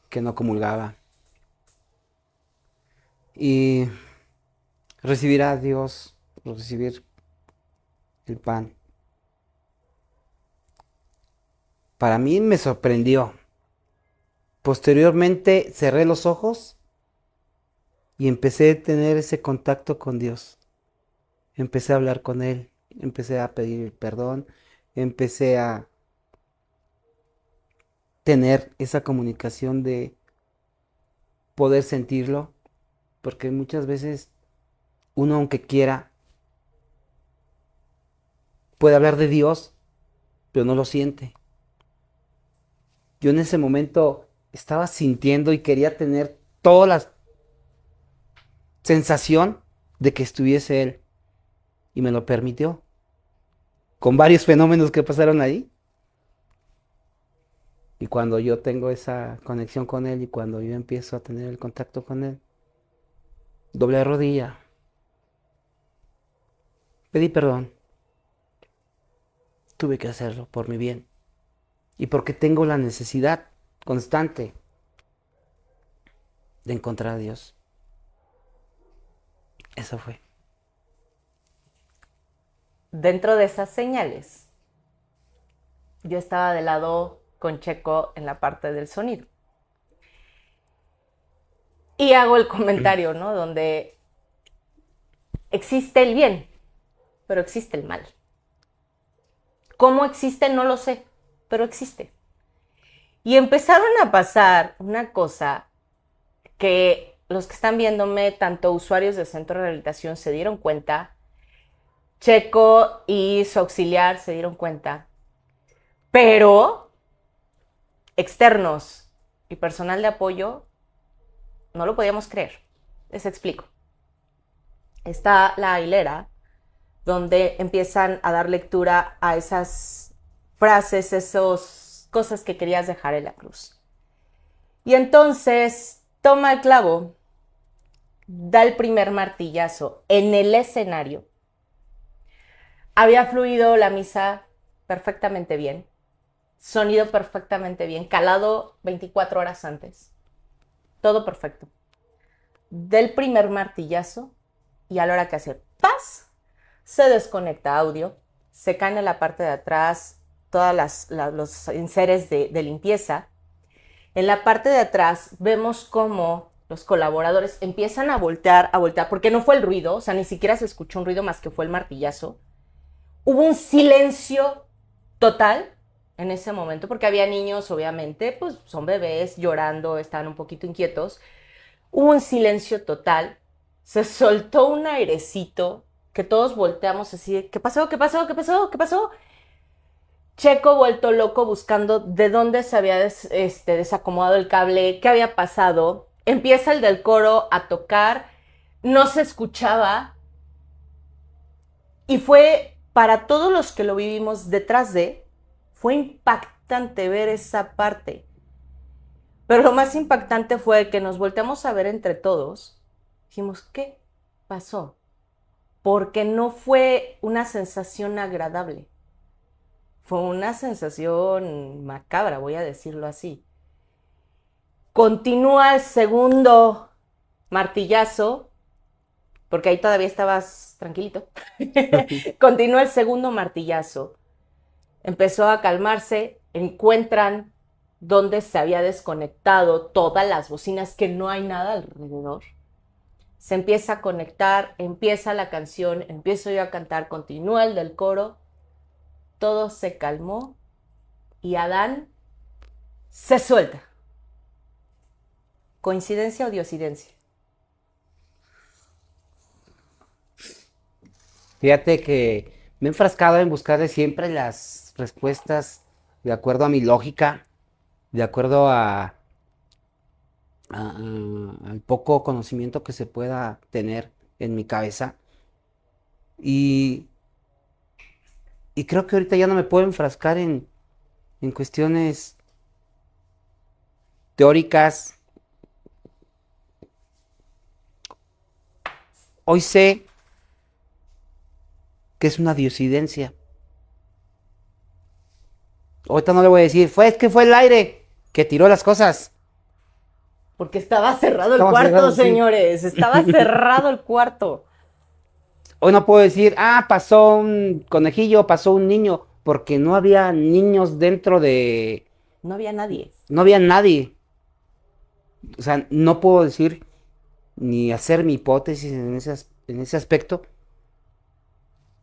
que no comulgaba. Y recibir a Dios, recibir el pan, para mí me sorprendió. Posteriormente cerré los ojos y empecé a tener ese contacto con Dios. Empecé a hablar con Él, empecé a pedir perdón, empecé a tener esa comunicación de poder sentirlo, porque muchas veces uno, aunque quiera, puede hablar de Dios, pero no lo siente. Yo en ese momento estaba sintiendo y quería tener toda la sensación de que estuviese Él, y me lo permitió, con varios fenómenos que pasaron ahí. Y cuando yo tengo esa conexión con Él y cuando yo empiezo a tener el contacto con Él, doblé rodilla, pedí perdón, tuve que hacerlo por mi bien y porque tengo la necesidad constante de encontrar a Dios. Eso fue. Dentro de esas señales, yo estaba del lado con Checo en la parte del sonido. Y hago el comentario, ¿no? Donde existe el bien, pero existe el mal. ¿Cómo existe? No lo sé, pero existe. Y empezaron a pasar una cosa que los que están viéndome, tanto usuarios del centro de rehabilitación se dieron cuenta, Checo y su auxiliar se dieron cuenta, pero externos y personal de apoyo no lo podíamos creer. Les explico. Está la hilera donde empiezan a dar lectura a esas frases, esas cosas que querías dejar en la cruz. Y entonces toma el clavo, da el primer martillazo en el escenario. Había fluido la misa perfectamente bien, sonido perfectamente bien, calado 24 horas antes. Todo perfecto. Del primer martillazo y a la hora que hace ¡paz! Se desconecta audio, se caen en la parte de atrás todos los enseres de limpieza. En la parte de atrás vemos cómo los colaboradores empiezan a voltear, porque no fue el ruido, o sea, ni siquiera se escuchó un ruido más que fue el martillazo. Hubo un silencio total en ese momento, porque había niños, obviamente, pues son bebés llorando, están un poquito inquietos. Hubo un silencio total, se soltó un airecito que todos volteamos así, ¿qué pasó? ¿Qué pasó? ¿Qué pasó? ¿Qué pasó? Checo vuelto loco buscando de dónde se había desacomodado el cable, qué había pasado. empieza el del coro a tocar, no se escuchaba, y fue para todos los que lo vivimos detrás de, fue impactante ver esa parte. Pero lo más impactante fue que nos volteamos a ver entre todos, dijimos, ¿qué pasó? Porque no fue una sensación agradable, fue una sensación macabra, voy a decirlo así. Continúa el segundo martillazo, porque ahí todavía estabas tranquilito. Continúa el segundo martillazo. Empezó a calmarse, encuentran dónde se había desconectado todas las bocinas, que no hay nada alrededor. Se empieza a conectar, empieza la canción, empiezo yo a cantar, continúa el del coro, todo se calmó y Adán se suelta. ¿Coincidencia o diosidencia? Fíjate que me he enfrascado en buscarle siempre las respuestas de acuerdo a mi lógica, de acuerdo al poco conocimiento que se pueda tener en mi cabeza. Y, y creo que ahorita ya no me puedo enfrascar en cuestiones teóricas. Hoy sé que es una diosidencia. Ahorita no le voy a decir, es que fue el aire que tiró las cosas. Porque estaba cerrado el Estaba cuarto, cerrado, sí. señores. Estaba cerrado el cuarto. Hoy no puedo decir, pasó un conejillo, pasó un niño, porque no había niños dentro de... No había nadie. No había nadie. O sea, no puedo decir ni hacer mi hipótesis en ese aspecto.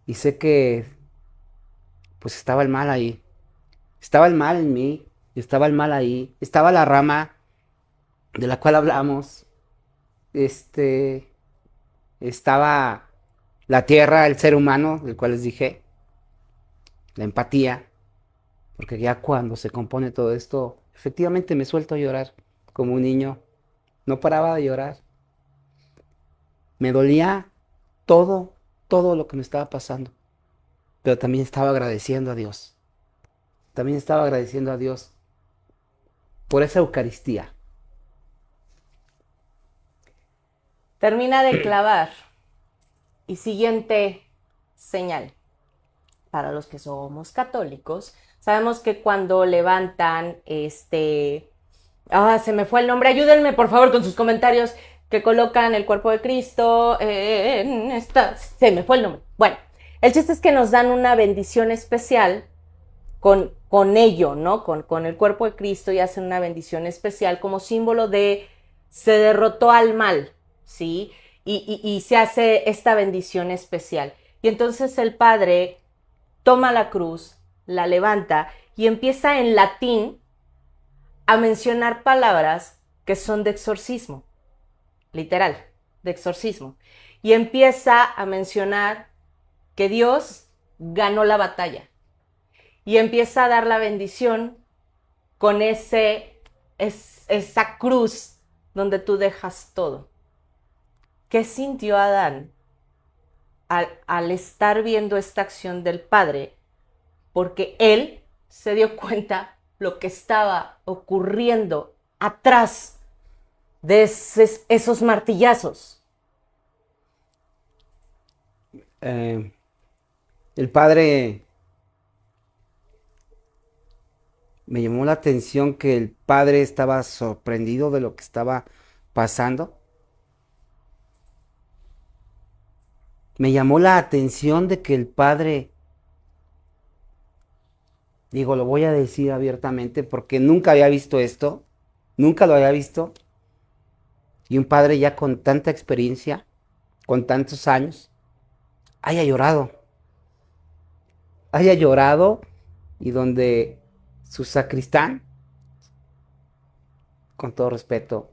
Y sé que pues estaba el mal ahí. Estaba el mal en mí, estaba el mal ahí. Estaba la rama de la cual hablamos. Estaba la tierra, el ser humano, del cual les dije. La empatía. Porque ya cuando se compone todo esto, efectivamente me suelto a llorar como un niño. No paraba de llorar. Me dolía todo, todo lo que me estaba pasando. Pero también estaba agradeciendo a Dios. También estaba agradeciendo a Dios por esa Eucaristía. Termina de clavar. Y siguiente señal. Para los que somos católicos, sabemos que cuando levantan se me fue el nombre, ayúdenme por favor con sus comentarios, que colocan el cuerpo de Cristo se me fue el nombre. Bueno, el chiste es que nos dan una bendición especial con ello, ¿no? Con el cuerpo de Cristo, y hacen una bendición especial como símbolo de se derrotó al mal, ¿sí? Y se hace esta bendición especial. Y entonces el Padre toma la cruz, la levanta y empieza en latín a mencionar palabras que son de exorcismo, literal, de exorcismo. Y empieza a mencionar que Dios ganó la batalla. Y empieza a dar la bendición con esa cruz donde tú dejas todo. ¿Qué sintió Adán al estar viendo esta acción del Padre? Porque él se dio cuenta lo que estaba ocurriendo atrás de esos martillazos. El Padre, me llamó la atención que el Padre estaba sorprendido de lo que estaba pasando. Me llamó la atención de que el Padre, digo, lo voy a decir abiertamente porque nunca había visto esto, nunca lo había visto. Y un padre ya con tanta experiencia, con tantos años, haya llorado y donde su sacristán, con todo respeto,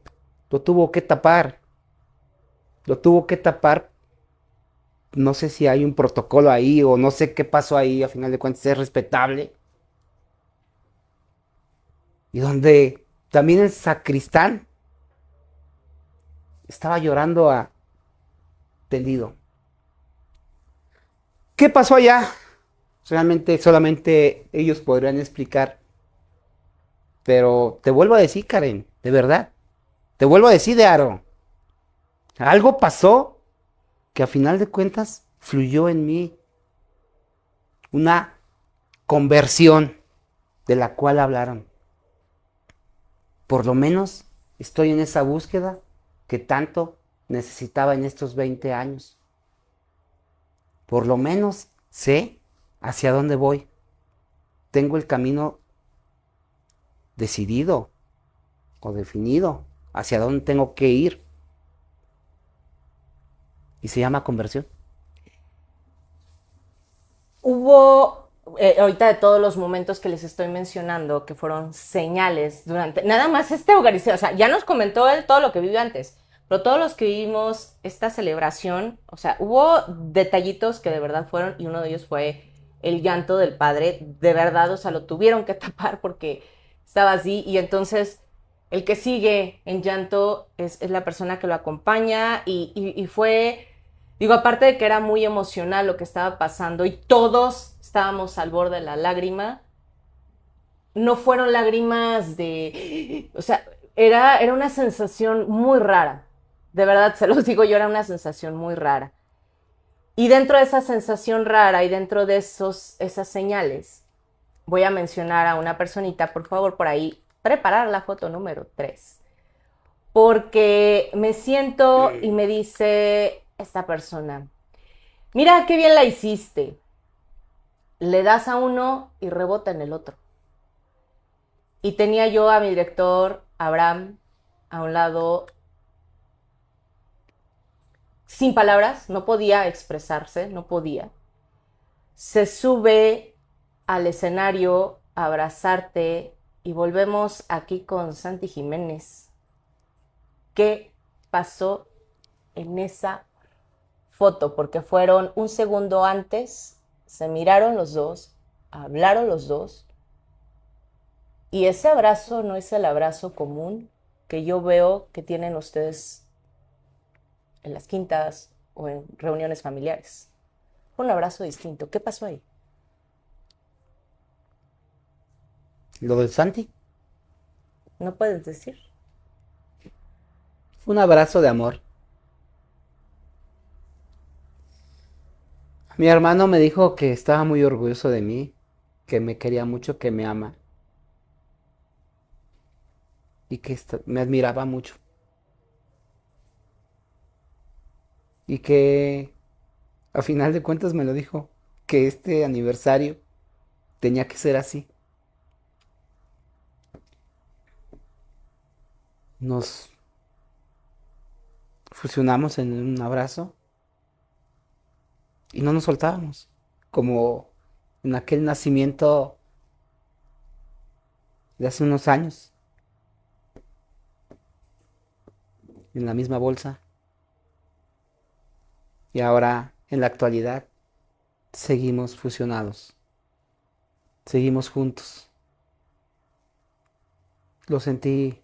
lo tuvo que tapar, no sé si hay un protocolo ahí o no sé qué pasó ahí, a final de cuentas es respetable, y donde también el sacristán estaba llorando tendido. ¿Qué pasó allá? Realmente solamente ellos podrían explicar. Pero te vuelvo a decir, Karen, de verdad. Te vuelvo a decir, de Aro. Algo pasó que a final de cuentas fluyó en mí una conversión de la cual hablaron. Por lo menos estoy en esa búsqueda que tanto necesitaba en estos 20 años. Por lo menos sé hacia dónde voy. Tengo el camino decidido o definido hacia dónde tengo que ir. Y se llama conversión. Hubo, ahorita de todos los momentos que les estoy mencionando, que fueron señales durante, nada más este Eucaristía, o sea, ya nos comentó él todo lo que vivió antes, pero todos los que vivimos esta celebración, o sea, hubo detallitos que de verdad fueron, y uno de ellos fue el llanto del padre, de verdad, o sea, lo tuvieron que tapar porque estaba así, y entonces el que sigue en llanto es la persona que lo acompaña, y fue, digo, aparte de que era muy emocional lo que estaba pasando y todos estábamos al borde de la lágrima, no fueron lágrimas de, o sea, era una sensación muy rara. De verdad, se los digo yo, era una sensación muy rara. Y dentro de esa sensación rara y dentro de esas señales, voy a mencionar a una personita, por favor, por ahí, preparar la foto número 3. Porque me siento y me dice esta persona, mira qué bien la hiciste. Le das a uno y rebota en el otro. Y tenía yo a mi director, Abraham, a un lado, sin palabras, no podía expresarse, no podía. Se sube al escenario a abrazarte y volvemos aquí con Santi Jiménez. ¿Qué pasó en esa foto? Porque fueron un segundo antes, se miraron los dos, hablaron los dos, y ese abrazo no es el abrazo común que yo veo que tienen ustedes en las quintas o en reuniones familiares. Fue un abrazo distinto. ¿Qué pasó ahí? Lo del Santi ¿No puedes decir? fue un abrazo de amor. Mi hermano me dijo que estaba muy orgulloso de mí, que me quería mucho, que me ama y que me admiraba mucho. Y que a final de cuentas me lo dijo, que este aniversario tenía que ser así. Nos fusionamos en un abrazo y no nos soltábamos, como en aquel nacimiento de hace unos años, en la misma bolsa. Y ahora, en la actualidad, seguimos fusionados, seguimos juntos. Lo sentí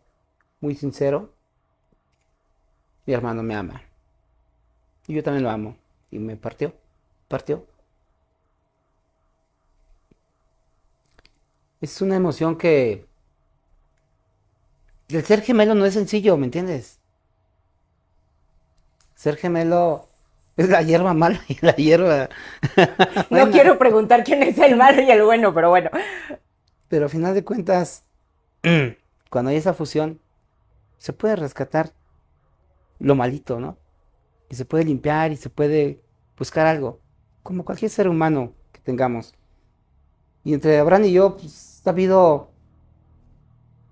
muy sincero. Mi hermano me ama. Y yo también lo amo. Y me partió. Es una emoción que el ser gemelo no es sencillo, ¿me entiendes? Ser gemelo es la hierba mala y la hierba No buena. quiero preguntar quién es el malo y el bueno, pero bueno. Pero al final de cuentas, cuando hay esa fusión, se puede rescatar lo malito, ¿no? Y se puede limpiar y se puede buscar algo, como cualquier ser humano que tengamos. Y entre Abraham y yo, pues, ha habido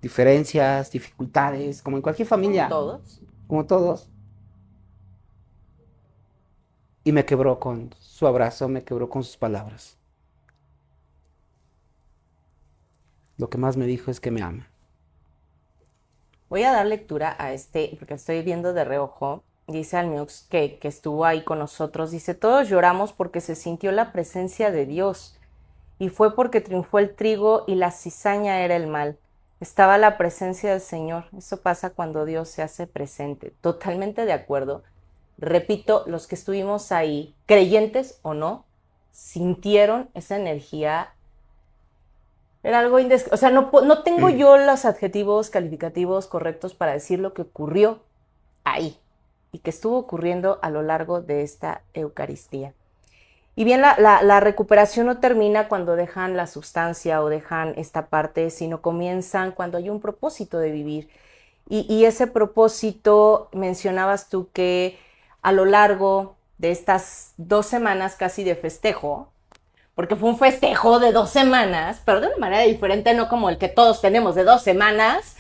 diferencias, dificultades, como en cualquier familia, Todos. como todos. Y me quebró con su abrazo, me quebró con sus palabras. Lo que más me dijo es que me ama. Voy a dar lectura a este, porque estoy viendo de reojo. Dice Almiux que estuvo ahí con nosotros. Dice, todos lloramos porque se sintió la presencia de Dios. Y fue porque triunfó el trigo y la cizaña era el mal. estaba la presencia del Señor. Eso pasa cuando Dios se hace presente. Totalmente de acuerdo. Repito, los que estuvimos ahí, creyentes o no, sintieron esa energía. Era algo o sea, no tengo yo los adjetivos calificativos correctos para decir lo que ocurrió ahí y que estuvo ocurriendo a lo largo de esta Eucaristía. Y bien, la recuperación no termina cuando dejan la sustancia o dejan esta parte, sino comienzan cuando hay un propósito de vivir. Y ese propósito, mencionabas tú que a lo largo de estas 2 semanas casi de festejo, porque fue un festejo de 2 semanas, pero de una manera diferente, no como el que todos tenemos de 2 semanas.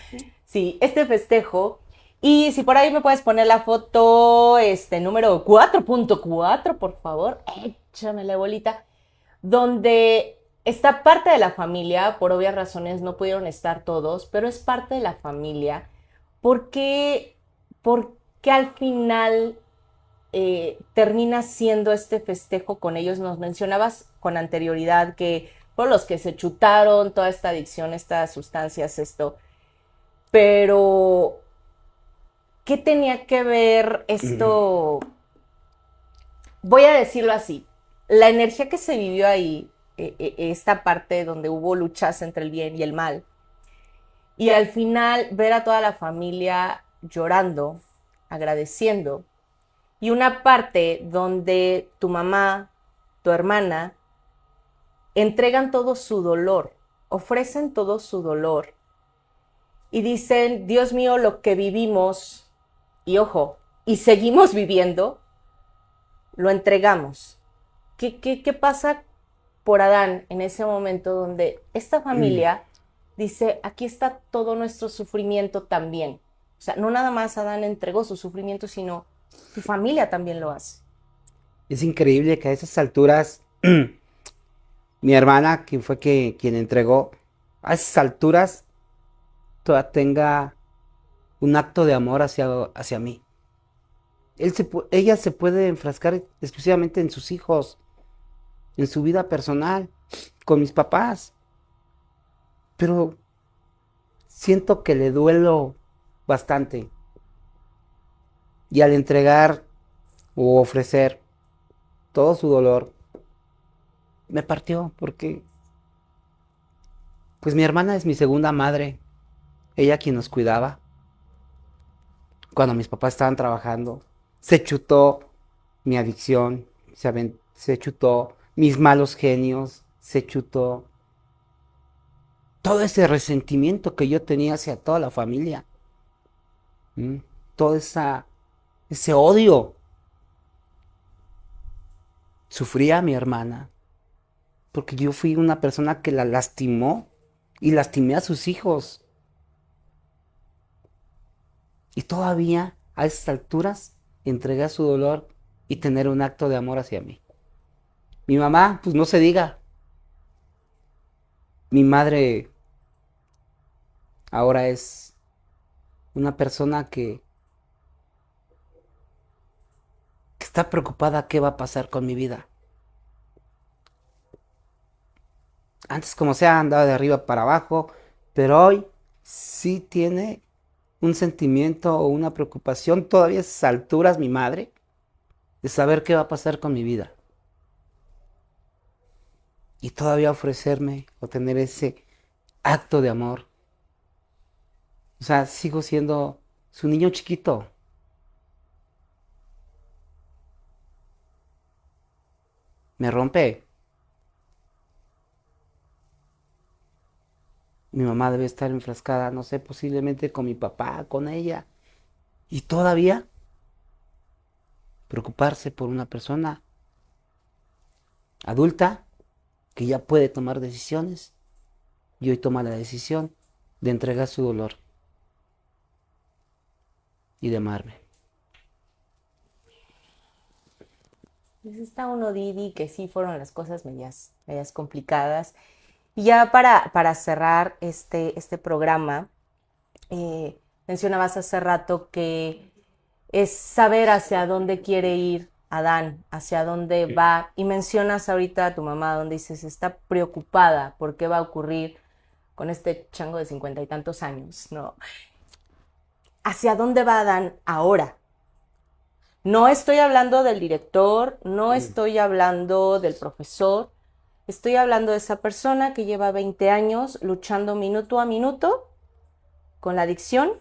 Sí, este festejo. Y si por ahí me puedes poner la foto, número 4.4, por favor, échamele bolita, donde está parte de la familia, por obvias razones no pudieron estar todos, pero es parte de la familia, porque, porque al final termina siendo este festejo con ellos. Nos mencionabas con anterioridad que por los que se chutaron toda esta adicción, estas sustancias, esto, pero ¿qué tenía que ver esto? Voy a decirlo así, la energía que se vivió ahí, esta parte donde hubo luchas entre el bien y el mal, y al final ver a toda la familia llorando, agradeciendo, y una parte donde tu mamá, tu hermana, entregan todo su dolor, ofrecen todo su dolor y dicen, Dios mío, lo que vivimos, y ojo, y seguimos viviendo, lo entregamos. ¿Qué pasa por Adán en ese momento donde esta familia dice, aquí está todo nuestro sufrimiento también? O sea, no nada más Adán entregó su sufrimiento, sino tu familia también lo hace. Es increíble que a esas alturas, mi hermana, quien fue quien entregó, a esas alturas todavía tenga un acto de amor hacia mí. Ella se puede enfrascar exclusivamente en sus hijos, en su vida personal, con mis papás. Pero siento que le duelo bastante. Y al entregar o ofrecer todo su dolor, me partió porque, pues mi hermana es mi segunda madre. Ella quien nos cuidaba cuando mis papás estaban trabajando. Se chutó mi adicción, se chutó mis malos genios, se chutó todo ese resentimiento que yo tenía hacia toda la familia. ¿Mm? Todo ese odio. Sufría mi hermana porque yo fui una persona que la lastimó y lastimé a sus hijos. Y todavía a esas alturas entregué su dolor y tener un acto de amor hacia mí. Mi mamá, pues no se diga. Mi madre ahora es una persona que está preocupada qué va a pasar con mi vida. Antes como sea andaba de arriba para abajo, pero hoy sí tiene un sentimiento o una preocupación todavía a esas alturas mi madre de saber qué va a pasar con mi vida. Y todavía ofrecerme o tener ese acto de amor. O sea, sigo siendo su niño chiquito. Me rompe. Mi mamá debe estar enfrascada, no sé, posiblemente con mi papá, con ella. Y todavía preocuparse por una persona adulta que ya puede tomar decisiones y hoy toma la decisión de entregar su dolor y de amarme. Pues está uno, Didi, que sí fueron las cosas medias complicadas. Y ya para cerrar este programa, mencionabas hace rato que es saber hacia dónde quiere ir Adán, hacia dónde va. Y mencionas ahorita a tu mamá, donde dices, está preocupada por qué va a ocurrir con este chango de 50 y tantos años, ¿no? ¿Hacia dónde va Adán ahora? No estoy hablando del director, no estoy hablando del profesor, estoy hablando de esa persona que lleva 20 años luchando minuto a minuto con la adicción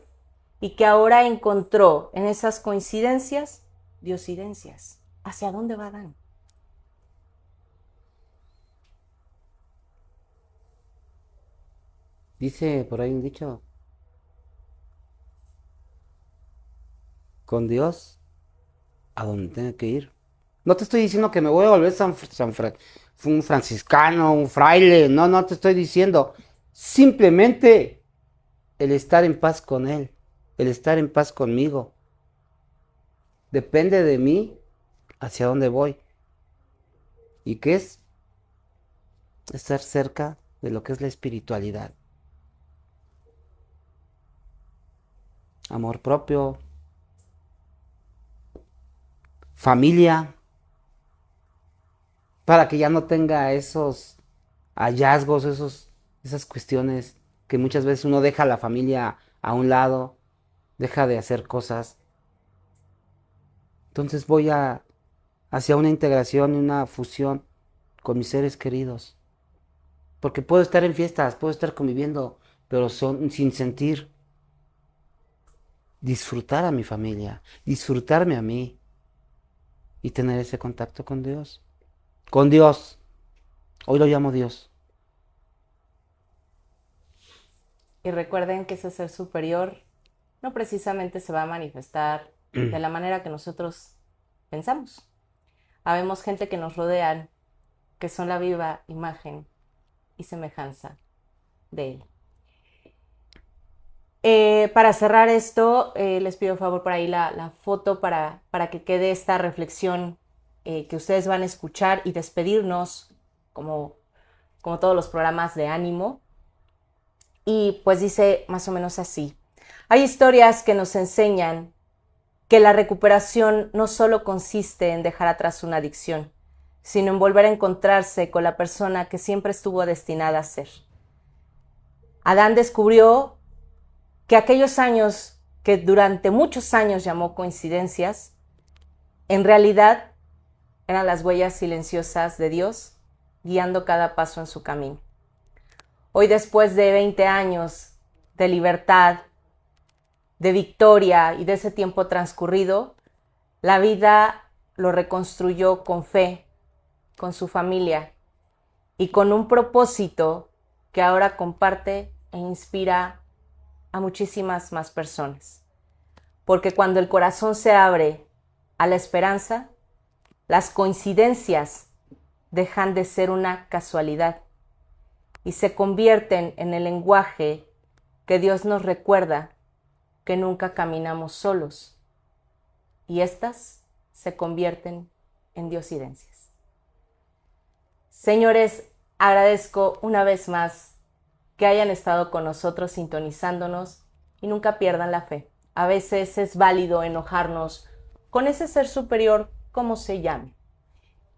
y que ahora encontró en esas coincidencias, diosidencias. ¿Hacia dónde va Adán? Dice por ahí un dicho, con Dios a donde tenga que ir. No te estoy diciendo que me voy a volver un franciscano, un fraile, no te estoy diciendo. Simplemente el estar en paz con Él, el estar en paz conmigo. Depende de mí hacia dónde voy. ¿Y qué es? Estar cerca de lo que es la espiritualidad. Amor propio, familia, para que ya no tenga esos hallazgos, esas cuestiones que muchas veces uno deja a la familia a un lado, deja de hacer cosas. Entonces voy hacia una integración y una fusión con mis seres queridos. Porque puedo estar en fiestas, puedo estar conviviendo, pero sin sentir. Disfrutar a mi familia, disfrutarme a mí y tener ese contacto con Dios. Con Dios. Hoy lo llamo Dios. Y recuerden que ese ser superior no precisamente se va a manifestar de la manera que nosotros pensamos. Habemos gente que nos rodean, que son la viva imagen y semejanza de Él. Para cerrar esto, les pido favor por ahí la foto para que quede esta reflexión que ustedes van a escuchar y despedirnos como todos los programas de ánimo. Y pues dice más o menos así. Hay historias que nos enseñan que la recuperación no solo consiste en dejar atrás una adicción, sino en volver a encontrarse con la persona que siempre estuvo destinada a ser. Adán descubrió que aquellos años que durante muchos años llamó coincidencias, en realidad eran las huellas silenciosas de Dios guiando cada paso en su camino. Hoy, después de 20 años de libertad, de victoria y de ese tiempo transcurrido, la vida lo reconstruyó con fe, con su familia y con un propósito que ahora comparte e inspira a muchísimas más personas. Porque cuando el corazón se abre a la esperanza, las coincidencias dejan de ser una casualidad y se convierten en el lenguaje que Dios nos recuerda que nunca caminamos solos, y estas se convierten en diosidencias. Señores, agradezco una vez más que hayan estado con nosotros sintonizándonos y nunca pierdan la fe. A veces es válido enojarnos con ese ser superior, como se llame.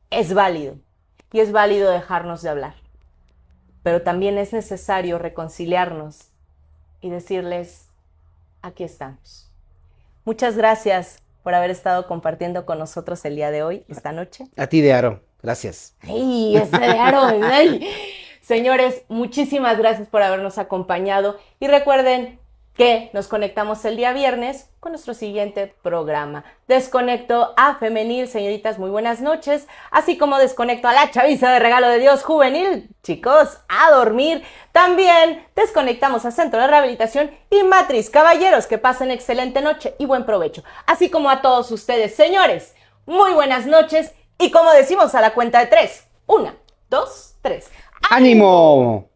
Es válido, y es válido dejarnos de hablar. Pero también es necesario reconciliarnos y decirles, aquí estamos. Muchas gracias por haber estado compartiendo con nosotros el día de hoy, esta noche. A ti, Dearo. Gracias. ¡Ay, ese Dearo! ¡Ay! Señores, muchísimas gracias por habernos acompañado y recuerden que nos conectamos el día viernes con nuestro siguiente programa. Desconecto a Femenil, señoritas, muy buenas noches, así como desconecto a la chaviza de Regalo de Dios Juvenil, chicos, a dormir. También desconectamos a Centro de Rehabilitación y Matriz, caballeros, que pasen excelente noche y buen provecho. Así como a todos ustedes, señores, muy buenas noches y como decimos a la cuenta de 3, 1, 2, 3. ¡Ánimo!